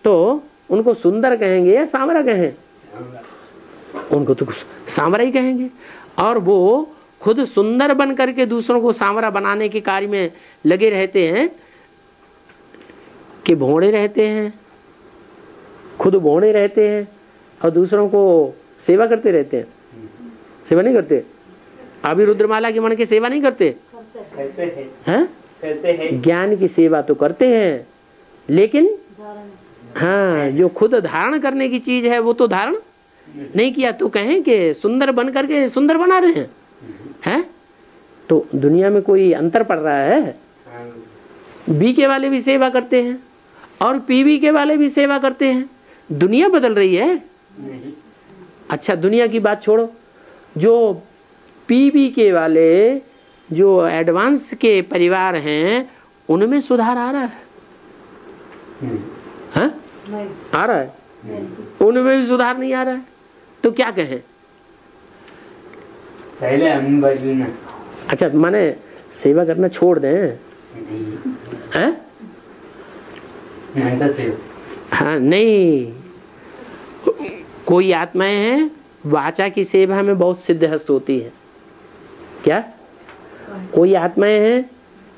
तो उनको सुंदर कहेंगे या सांवरा कहें? उनको तो सांवरा ही कहेंगे। और वो खुद सुंदर बन करके दूसरों को सांवरा बनाने के कार्य में लगे रहते हैं कि भोंडे रहते हैं, खुद भोंडे रहते हैं और दूसरों को सेवा करते रहते हैं। सेवा नहीं करते? अभी रुद्रमाला के मन की सेवा नहीं करते? करते हैं। ज्ञान की सेवा तो करते हैं, लेकिन हाँ, जो खुद धारण करने की चीज है वो तो धारण नहीं किया। तो कहें कि सुंदर बन करके सुंदर बना रहे हैं? तो दुनिया में कोई अंतर पड़ रहा है? हाँ, बीके वाले भी सेवा करते हैं और पीवी के वाले भी सेवा करते हैं। दुनिया बदल रही है। नहीं, अच्छा दुनिया की बात छोड़ो, जो पीवी के वाले जो एडवांस के परिवार हैं उनमें सुधार आ रहा है? नहीं, हाँ? आ रहा है? उनमें भी सुधार नहीं आ रहा है, तो क्या कहें? पहले हम बदलू ना। अच्छा माने सेवा करना छोड़ दें? नहीं, हैं? नहीं तो हाँ नहीं, कोई आत्माएं हैं वाचा की सेवा में बहुत सिद्धहस्त होती है। क्या? कोई आत्माएं हैं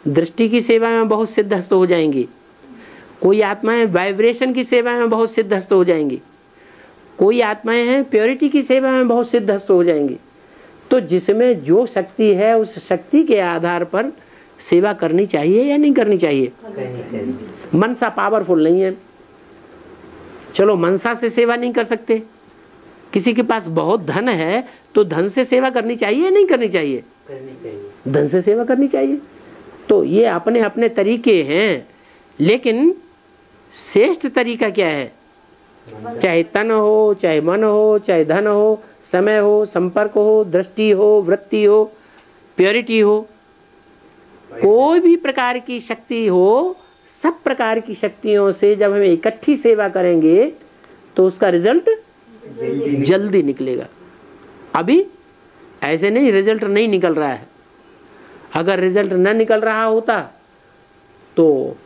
दृष्टि की सेवा में बहुत सिद्धहस्त हो जाएंगी। कोई आत्माएं वाइब्रेशन की सेवा में बहुत सिद्धहस्त हो जाएंगी। कोई आत्माएं हैं प्योरिटी की सेवा में बहुत सिद्धहस्त हो जाएंगी। तो जिसमें जो शक्ति है उस शक्ति के आधार पर सेवा करनी चाहिए या नहीं करनी चाहिए? करनी चाहिए। मनसा पावरफुल नहीं है, चलो मनसा से सेवा नहीं कर सकते। किसी के पास बहुत धन है तो धन से सेवा करनी चाहिए या नहीं करनी चाहिए? करनी चाहिए। धन से सेवा करनी चाहिए। तो ये अपने अपने तरीके हैं, लेकिन श्रेष्ठ तरीका क्या है? चाहे तन हो, चाहे मन हो, चाहे धन हो, समय हो, संपर्क हो, दृष्टि हो, वृत्ति हो, प्योरिटी हो, कोई भी प्रकार की शक्ति हो, सब प्रकार की शक्तियों से जब हम इकट्ठी सेवा करेंगे तो उसका रिजल्ट जल्दी निकलेगा। अभी ऐसे नहीं, रिजल्ट नहीं निकल रहा है। अगर रिजल्ट न निकल रहा होता तो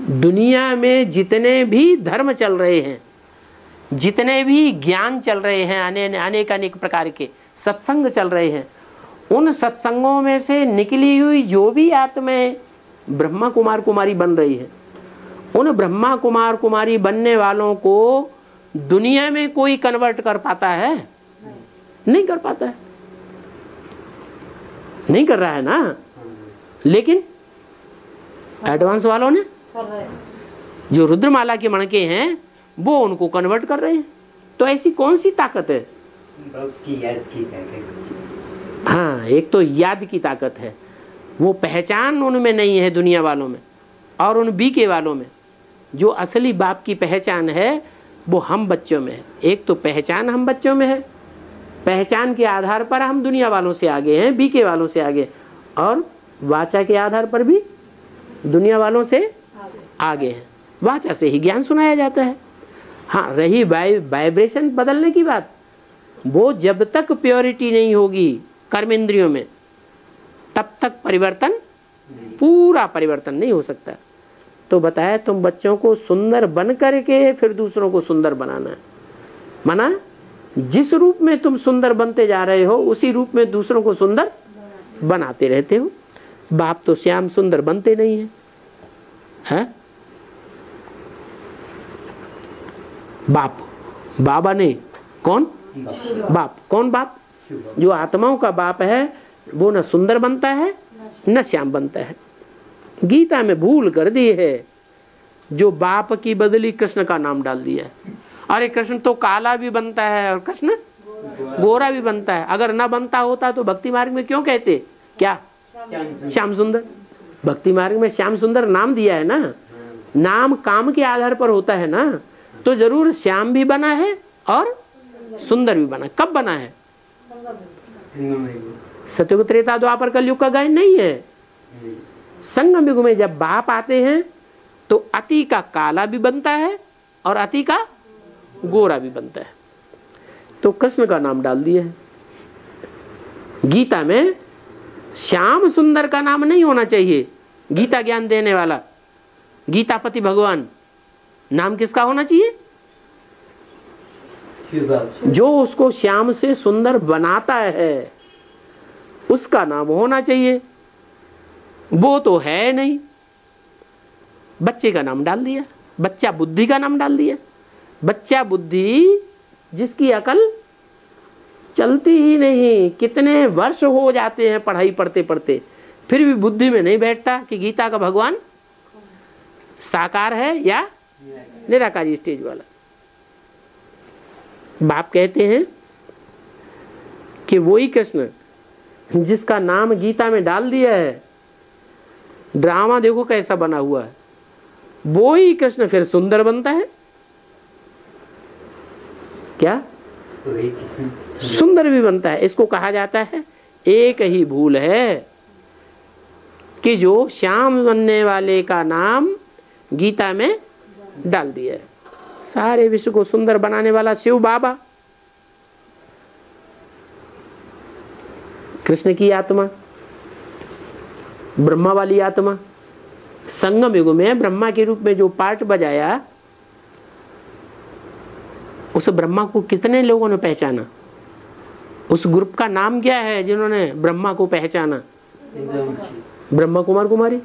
दुनिया में जितने भी धर्म चल रहे हैं, जितने भी ज्ञान चल रहे हैं, अनेक अनेक प्रकार के सत्संग चल रहे हैं, उन सत्संगों में से निकली हुई जो भी आत्माएं ब्रह्मा कुमार कुमारी बन रही है, उन ब्रह्मा कुमार कुमारी बनने वालों को दुनिया में कोई कन्वर्ट कर पाता है? नहीं कर पाता है, नहीं कर रहा है ना। लेकिन एडवांस वालों ने जो रुद्रमाला के मणके हैं वो उनको कन्वर्ट कर रहे हैं। तो ऐसी कौन सी ताकत है? की याद की ताकत। हाँ, एक तो याद की ताकत है, वो पहचान उनमें नहीं है दुनिया वालों में। और उन बीके वालों में जो असली बाप की पहचान है वो हम बच्चों में है। एक तो पहचान हम बच्चों में है, पहचान के आधार पर हम दुनिया वालों से आगे हैं, बीके वालों से आगे, और वाचा के आधार पर भी दुनिया वालों से आगे हैं। वाचा से ही ज्ञान सुनाया जाता है। हाँ, रही वाइब्रेशन बदलने की बात, वो जब तक प्योरिटी नहीं होगी कर्मेंद्रियों में तब तक परिवर्तन, पूरा परिवर्तन नहीं हो सकता। तो बताया तुम बच्चों को सुंदर बन करके फिर दूसरों को सुंदर बनाना है। माना जिस रूप में तुम सुंदर बनते जा रहे हो उसी रूप में दूसरों को सुंदर बनाते रहते हो। बाप तो श्याम सुंदर बनते नहीं है, है? बाप बाबा नहीं, कौन बाप? कौन बाप? जो आत्माओं का बाप है वो न सुंदर बनता है न श्याम बनता है। गीता में भूल कर दी है, जो बाप की बदली कृष्ण का नाम डाल दिया है। अरे कृष्ण तो काला भी बनता है और कृष्ण गोरा भी बनता है। अगर ना बनता होता तो भक्ति मार्ग में क्यों कहते क्या श्याम सुंदर? भक्ति मार्ग में श्याम सुंदर नाम दिया है ना, नाम काम के आधार पर होता है ना। तो जरूर श्याम भी बना है और सुंदर भी बना। कब बना है? सतयुग त्रेता द्वापर कलयुग का गायन नहीं है। संगम युग में जब बाप आते हैं तो अति का काला भी बनता है और अति का गोरा भी बनता है। तो कृष्ण का नाम डाल दिया है। गीता में श्याम सुंदर का नाम नहीं होना चाहिए। गीता ज्ञान देने वाला गीतापति भगवान नाम किसका होना चाहिए? जो उसको श्याम से सुंदर बनाता है उसका नाम होना चाहिए। वो तो है नहीं, बच्चे का नाम डाल दिया, बच्चा बुद्धि का नाम डाल दिया। बच्चा बुद्धि जिसकी अकल चलती ही नहीं, कितने वर्ष हो जाते हैं पढ़ाई पढ़ते पढ़ते, फिर भी बुद्धि में नहीं बैठता कि गीता का भगवान साकार है या निराकारी स्टेज वाला। बाप कहते हैं कि वही कृष्ण जिसका नाम गीता में डाल दिया है। ड्रामा देखो कैसा बना हुआ है, वो ही कृष्ण फिर सुंदर बनता है। क्या सुंदर भी बनता है। इसको कहा जाता है एक ही भूल है कि जो श्याम बनने वाले का नाम गीता में डाल दिया है। सारे विश्व को सुंदर बनाने वाला शिव बाबा, कृष्ण की आत्मा, ब्रह्मा वाली आत्मा, संगम युग में ब्रह्मा के रूप में जो पार्ट बजाया, उस ब्रह्मा को कितने लोगों ने पहचाना? उस ग्रुप का नाम क्या है जिन्होंने ब्रह्मा को पहचाना? ब्रह्मा कुमार कुमारी।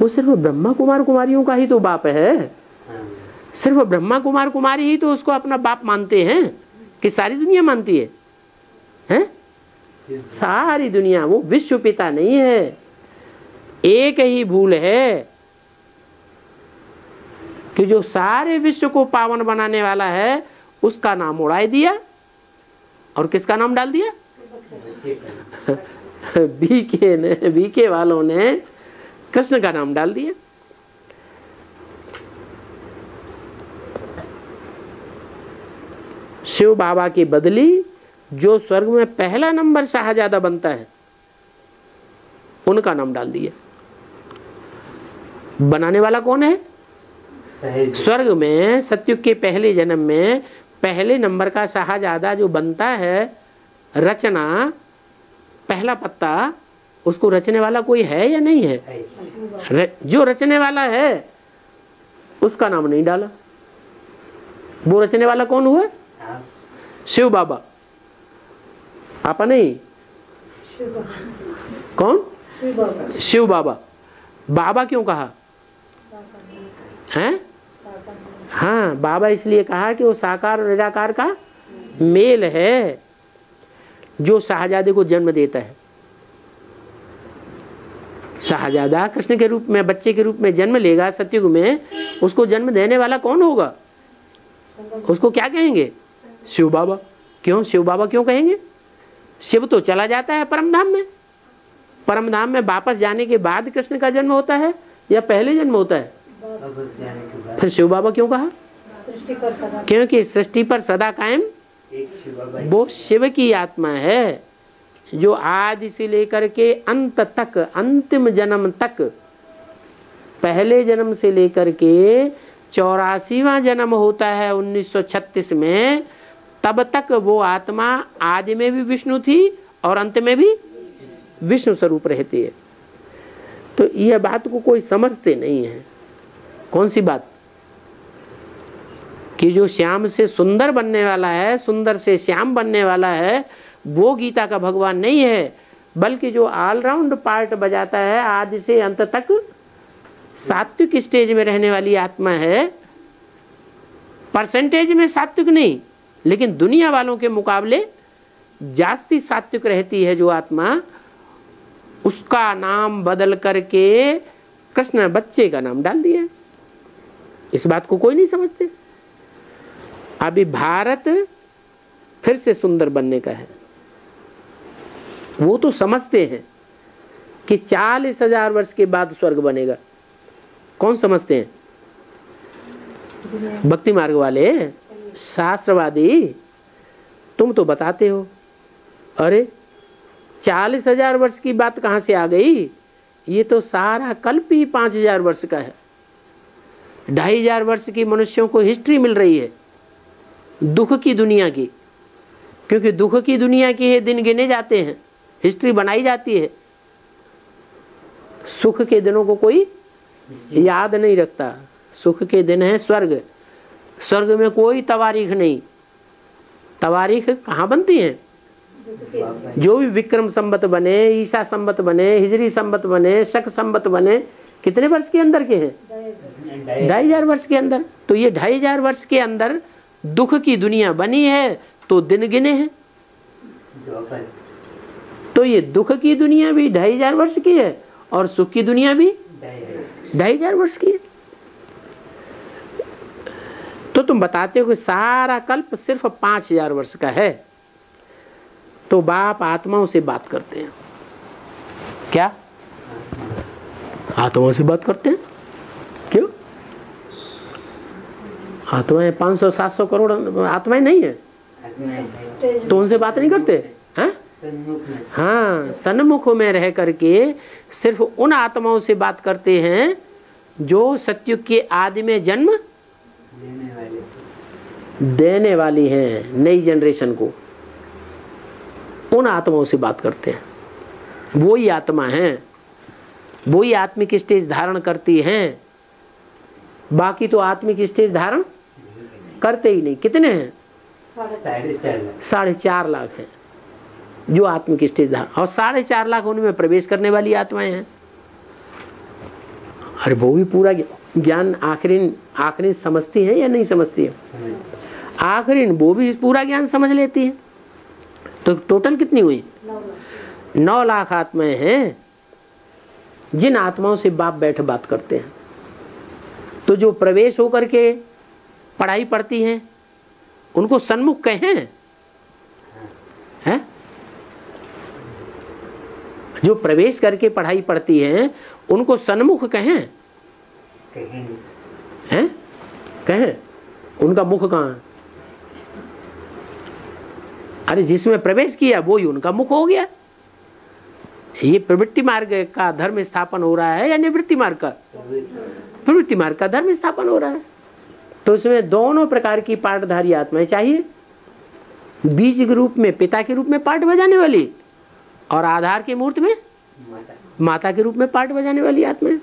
वो सिर्फ ब्रह्मा कुमार कुमारियों का ही तो बाप है। सिर्फ ब्रह्मा कुमार कुमारी ही तो उसको अपना बाप मानते हैं कि सारी दुनिया मानती है, हैं? सारी दुनिया। वो विश्व पिता नहीं है। एक ही भूल है कि जो सारे विश्व को पावन बनाने वाला है उसका नाम उड़ाई दिया और किसका नाम डाल दिया? बीके वालों ने कृष्ण का नाम डाल दिया। शिव बाबा की बदली जो स्वर्ग में पहला नंबर शाहजादा बनता है उनका नाम डाल दिया। बनाने वाला कौन है? स्वर्ग में सतयुग के पहले जन्म में पहले नंबर का शाहजादा जो बनता है, रचना, पहला पत्ता, उसको रचने वाला कोई है या नहीं है? जो रचने वाला है उसका नाम नहीं डाला। वो रचने वाला कौन हुआ? शिव बाबा। आपा नहीं, कौन? शिव बाबा। बाबा क्यों कहा है? हाँ, बाबा इसलिए कहा कि वो साकार और निराकार का मेल है जो शाहजादे को जन्म देता है। शाहजादा कृष्ण के रूप में, बच्चे के रूप में जन्म लेगा सतयुग में, उसको जन्म देने वाला कौन होगा? उसको क्या कहेंगे? शिव बाबा। क्यों शिव बाबा क्यों कहेंगे? शिव तो चला जाता है परमधाम में। परमधाम में वापस जाने के बाद कृष्ण का जन्म होता है या पहले जन्म होता है? फिर शिव बाबा क्यों कहा? क्योंकि सृष्टि पर सदा कायम वो शिव की आत्मा है जो आदि से लेकर के अंत तक, अंतिम जन्म तक, पहले जन्म से लेकर के 84वां जन्म होता है 1936 में, तब तक वो आत्मा आदि में भी विष्णु थी और अंत में भी विष्णु स्वरूप रहती है। तो यह बात को कोई समझते नहीं है। कौन सी बात? कि जो श्याम से सुंदर बनने वाला है, सुंदर से श्याम बनने वाला है, वो गीता का भगवान नहीं है, बल्कि जो ऑलराउंड पार्ट बजाता है आदि से अंत तक, सात्विक स्टेज में रहने वाली आत्मा है। परसेंटेज में सात्विक नहीं, लेकिन दुनिया वालों के मुकाबले जास्ती सात्विक रहती है जो आत्मा, उसका नाम बदल करके कृष्ण बच्चे का नाम डाल दिया। इस बात को कोई नहीं समझते। अभी भारत फिर से सुंदर बनने का है। वो तो समझते हैं कि 40,000 वर्ष के बाद स्वर्ग बनेगा। कौन समझते हैं? भक्ति मार्ग वाले, शास्त्रवादी। तुम तो बताते हो अरे 40,000 वर्ष की बात कहाँ से आ गई? ये तो सारा कल्प ही 5,000 वर्ष का है। 2,500 वर्ष की मनुष्यों को हिस्ट्री मिल रही है दुख की दुनिया की, क्योंकि दुख की दुनिया के दिन गिने जाते हैं, हिस्ट्री बनाई जाती है। सुख के दिनों को कोई याद नहीं रखता। सुख के दिन है स्वर्ग। स्वर्ग में कोई तवारीख नहीं। तवारीख कहाँ बनती है? जो भी विक्रम संवत बने, ईसा संवत बने, हिजरी संवत बने, शक संवत बने, कितने वर्ष के अंदर के हैं? 2,500 वर्ष के अंदर। तो ये 2,500 वर्ष के अंदर दुख की दुनिया बनी है तो दिन गिने हैं। तो ये दुख की दुनिया भी 2,500 वर्ष की है और सुख की दुनिया भी 2,500 वर्ष की है। तो तुम बताते हो कि सारा कल्प सिर्फ 5,000 वर्ष का है। तो बाप आत्माओं से बात करते हैं। क्या आत्माओं से बात करते हैं? क्यों? आत्माएं 500-700 करोड़ आत्माएं नहीं है, तो उनसे बात नहीं करते हैं? हाँ, सन्मुख में रह करके सिर्फ उन आत्माओं से बात करते हैं जो सतयुग के आदि में जन्म देने वाली हैं, नई जनरेशन को। उन आत्माओं से बात करते हैं, वो ही आत्मा हैं, वो ही आत्मिक स्टेज धारण करती हैं। बाकी तो आत्मिक स्टेज धारण करते ही नहीं। कितने हैं? 4.5 लाख हैं जो आत्मिक स्टेज धारण, और 4.5 लाख उनमें प्रवेश करने वाली आत्माएं हैं। अरे वो भी पूरा ज्ञान आखिरी समझती है या नहीं समझती है? आखिरी वो भी पूरा ज्ञान समझ लेती है। तो टोटल कितनी हुई? 9 लाख आत्माएं हैं जिन आत्माओं से बाप बैठ बात करते हैं। तो जो प्रवेश होकर के पढ़ाई पढ़ती हैं उनको सन्मुख कहें हैं? जो प्रवेश करके पढ़ाई पढ़ती हैं उनको सन्मुख कहें हैं? कहें? उनका मुख कहाँ है? अरे जिसमें प्रवेश किया वो ही उनका मुख हो गया। ये प्रवृत्ति मार्ग का धर्म स्थापन हो रहा है या निवृत्ति मार्ग का? प्रवृत्ति मार्ग का धर्म स्थापन हो रहा है। तो इसमें दोनों प्रकार की पाठधारी आत्माएं चाहिए। बीज के रूप में पिता के रूप में पाठ बजाने वाली, और आधार के मूर्त में माता के रूप में पाठ बजाने वाली आत्माएं।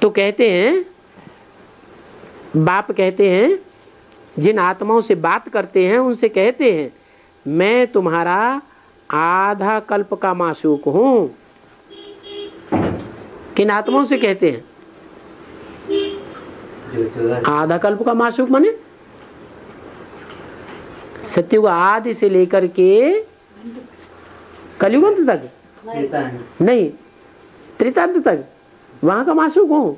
तो कहते हैं, बाप कहते हैं जिन आत्माओं से बात करते हैं उनसे कहते हैं मैं तुम्हारा आधा कल्प का मासूक हूं। किन आत्माओं से कहते हैं? आधा कल्प का मासूक माने सत्युग आदि से लेकर के कलयुग तक नहीं, त्रेतायुग तक वहां का मासूक हूं।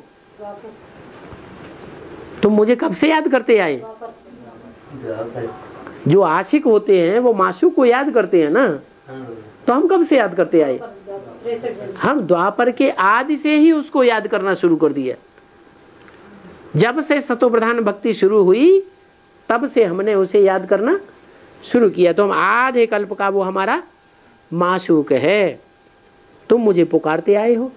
तुम मुझे कब से याद करते आए? जो आशिक होते हैं वो मासूक को याद करते हैं ना। तो हम कब से याद करते आए? हम द्वापर के आदि से ही उसको याद करना शुरू कर दिया। जब से सतो प्रधान भक्ति शुरू हुई तब से हमने उसे याद करना शुरू किया। तो हम आधे कल्प का वो हमारा मासूक है। तुम मुझे पुकारते आए हो।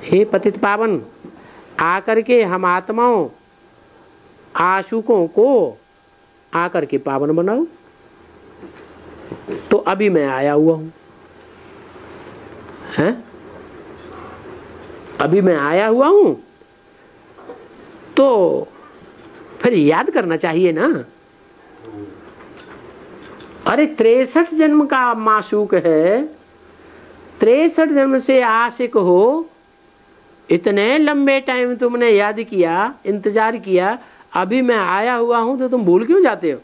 हे पतित पावन, आकर के हम आत्माओं आशुकों को आकर के पावन बनाओ। तो अभी मैं आया हुआ हूं, हैं? अभी मैं आया हुआ हूं तो फिर याद करना चाहिए ना। अरे 63 जन्म का माशूक है, 63 जन्म से आशिक हो, इतने लंबे टाइम तुमने याद किया, इंतजार किया, अभी मैं आया हुआ हूं तो तुम भूल क्यों जाते हो?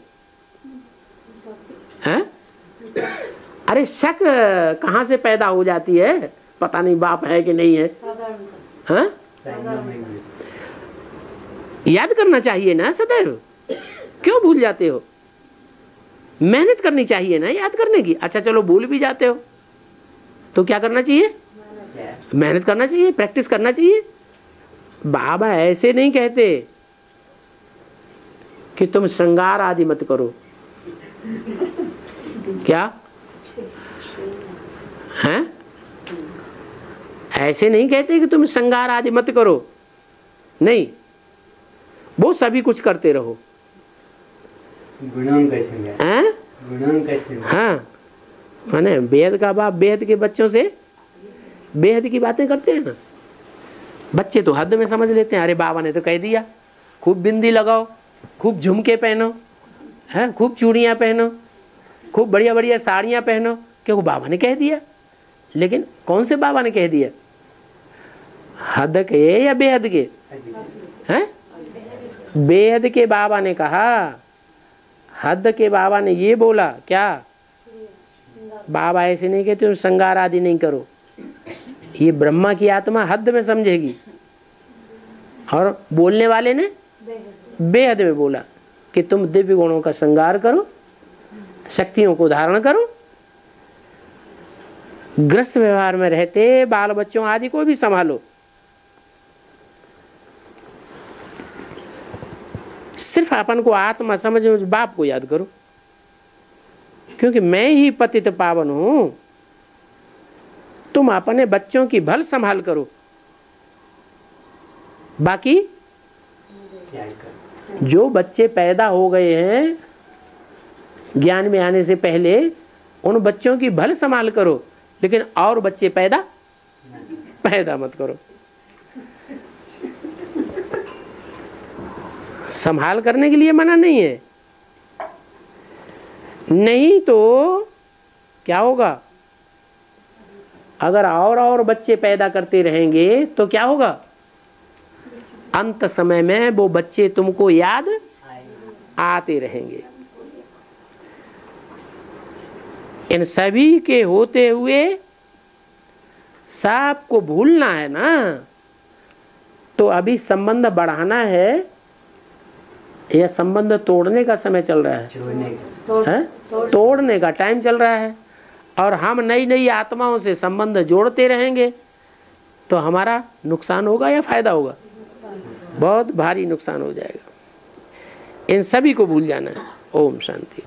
हैं? अरे शक कहां से पैदा हो जाती है? पता नहीं बाप है कि नहीं है। हाँ? याद करना चाहिए ना सदैव, क्यों भूल जाते हो? मेहनत करनी चाहिए ना याद करने की। अच्छा चलो भूल भी जाते हो तो क्या करना चाहिए? मेहनत करना चाहिए, प्रैक्टिस करना चाहिए। बाबा ऐसे नहीं कहते कि तुम श्रृंगार आदि मत करो। क्या हैं? ऐसे नहीं कहते कि तुम श्रृंगार आदि मत करो, नहीं, वो सभी कुछ करते रहो। हाँ, माने बेहद का बाप बेहद के बच्चों से बेहद की बातें करते हैं ना। बच्चे तो हद में समझ लेते हैं। अरे बाबा ने तो कह दिया खूब बिंदी लगाओ, खूब झुमके पहनो, हैं, खूब चूड़ियाँ पहनो, खूब बढ़िया बढ़िया साड़ियाँ पहनो, क्योंकि बाबा ने कह दिया। लेकिन कौन से बाबा ने कह दिया? हद के या बेहद के? हैं? बेहद के बाबा ने कहा। हद के बाबा ने ये बोला क्या? बाबा ऐसे नहीं कहते तुम श्रृंगार आदि नहीं करो। ये ब्रह्मा की आत्मा हद में समझेगी, और बोलने वाले ने बेहद में बोला कि तुम दिव्य गुणों का श्रृंगार करो, शक्तियों को धारण करो। ग्रस्त व्यवहार में रहते बाल बच्चों आदि को भी संभालो। सिर्फ अपन को आत्मा समझ बाप को याद करो, क्योंकि मैं ही पतित पावन हूं। तुम अपने बच्चों की भल संभाल करो, बाकी जो बच्चे पैदा हो गए हैं ज्ञान में आने से पहले, उन बच्चों की भल संभाल करो, लेकिन और बच्चे पैदा मत करो। संभाल करने के लिए मना नहीं है, नहीं तो क्या होगा? अगर और बच्चे पैदा करते रहेंगे तो क्या होगा? अंत समय में वो बच्चे तुमको याद आते रहेंगे। इन सभी के होते हुए सबको भूलना है ना, तो अभी संबंध बढ़ाना है या संबंध तोड़ने का समय चल रहा है? तोड़ने का टाइम चल रहा है। और हम नई नई आत्माओं से संबंध जोड़ते रहेंगे तो हमारा नुकसान होगा या फायदा होगा? बहुत भारी नुकसान हो जाएगा। इन सभी को भूल जाना है। ओम शांति।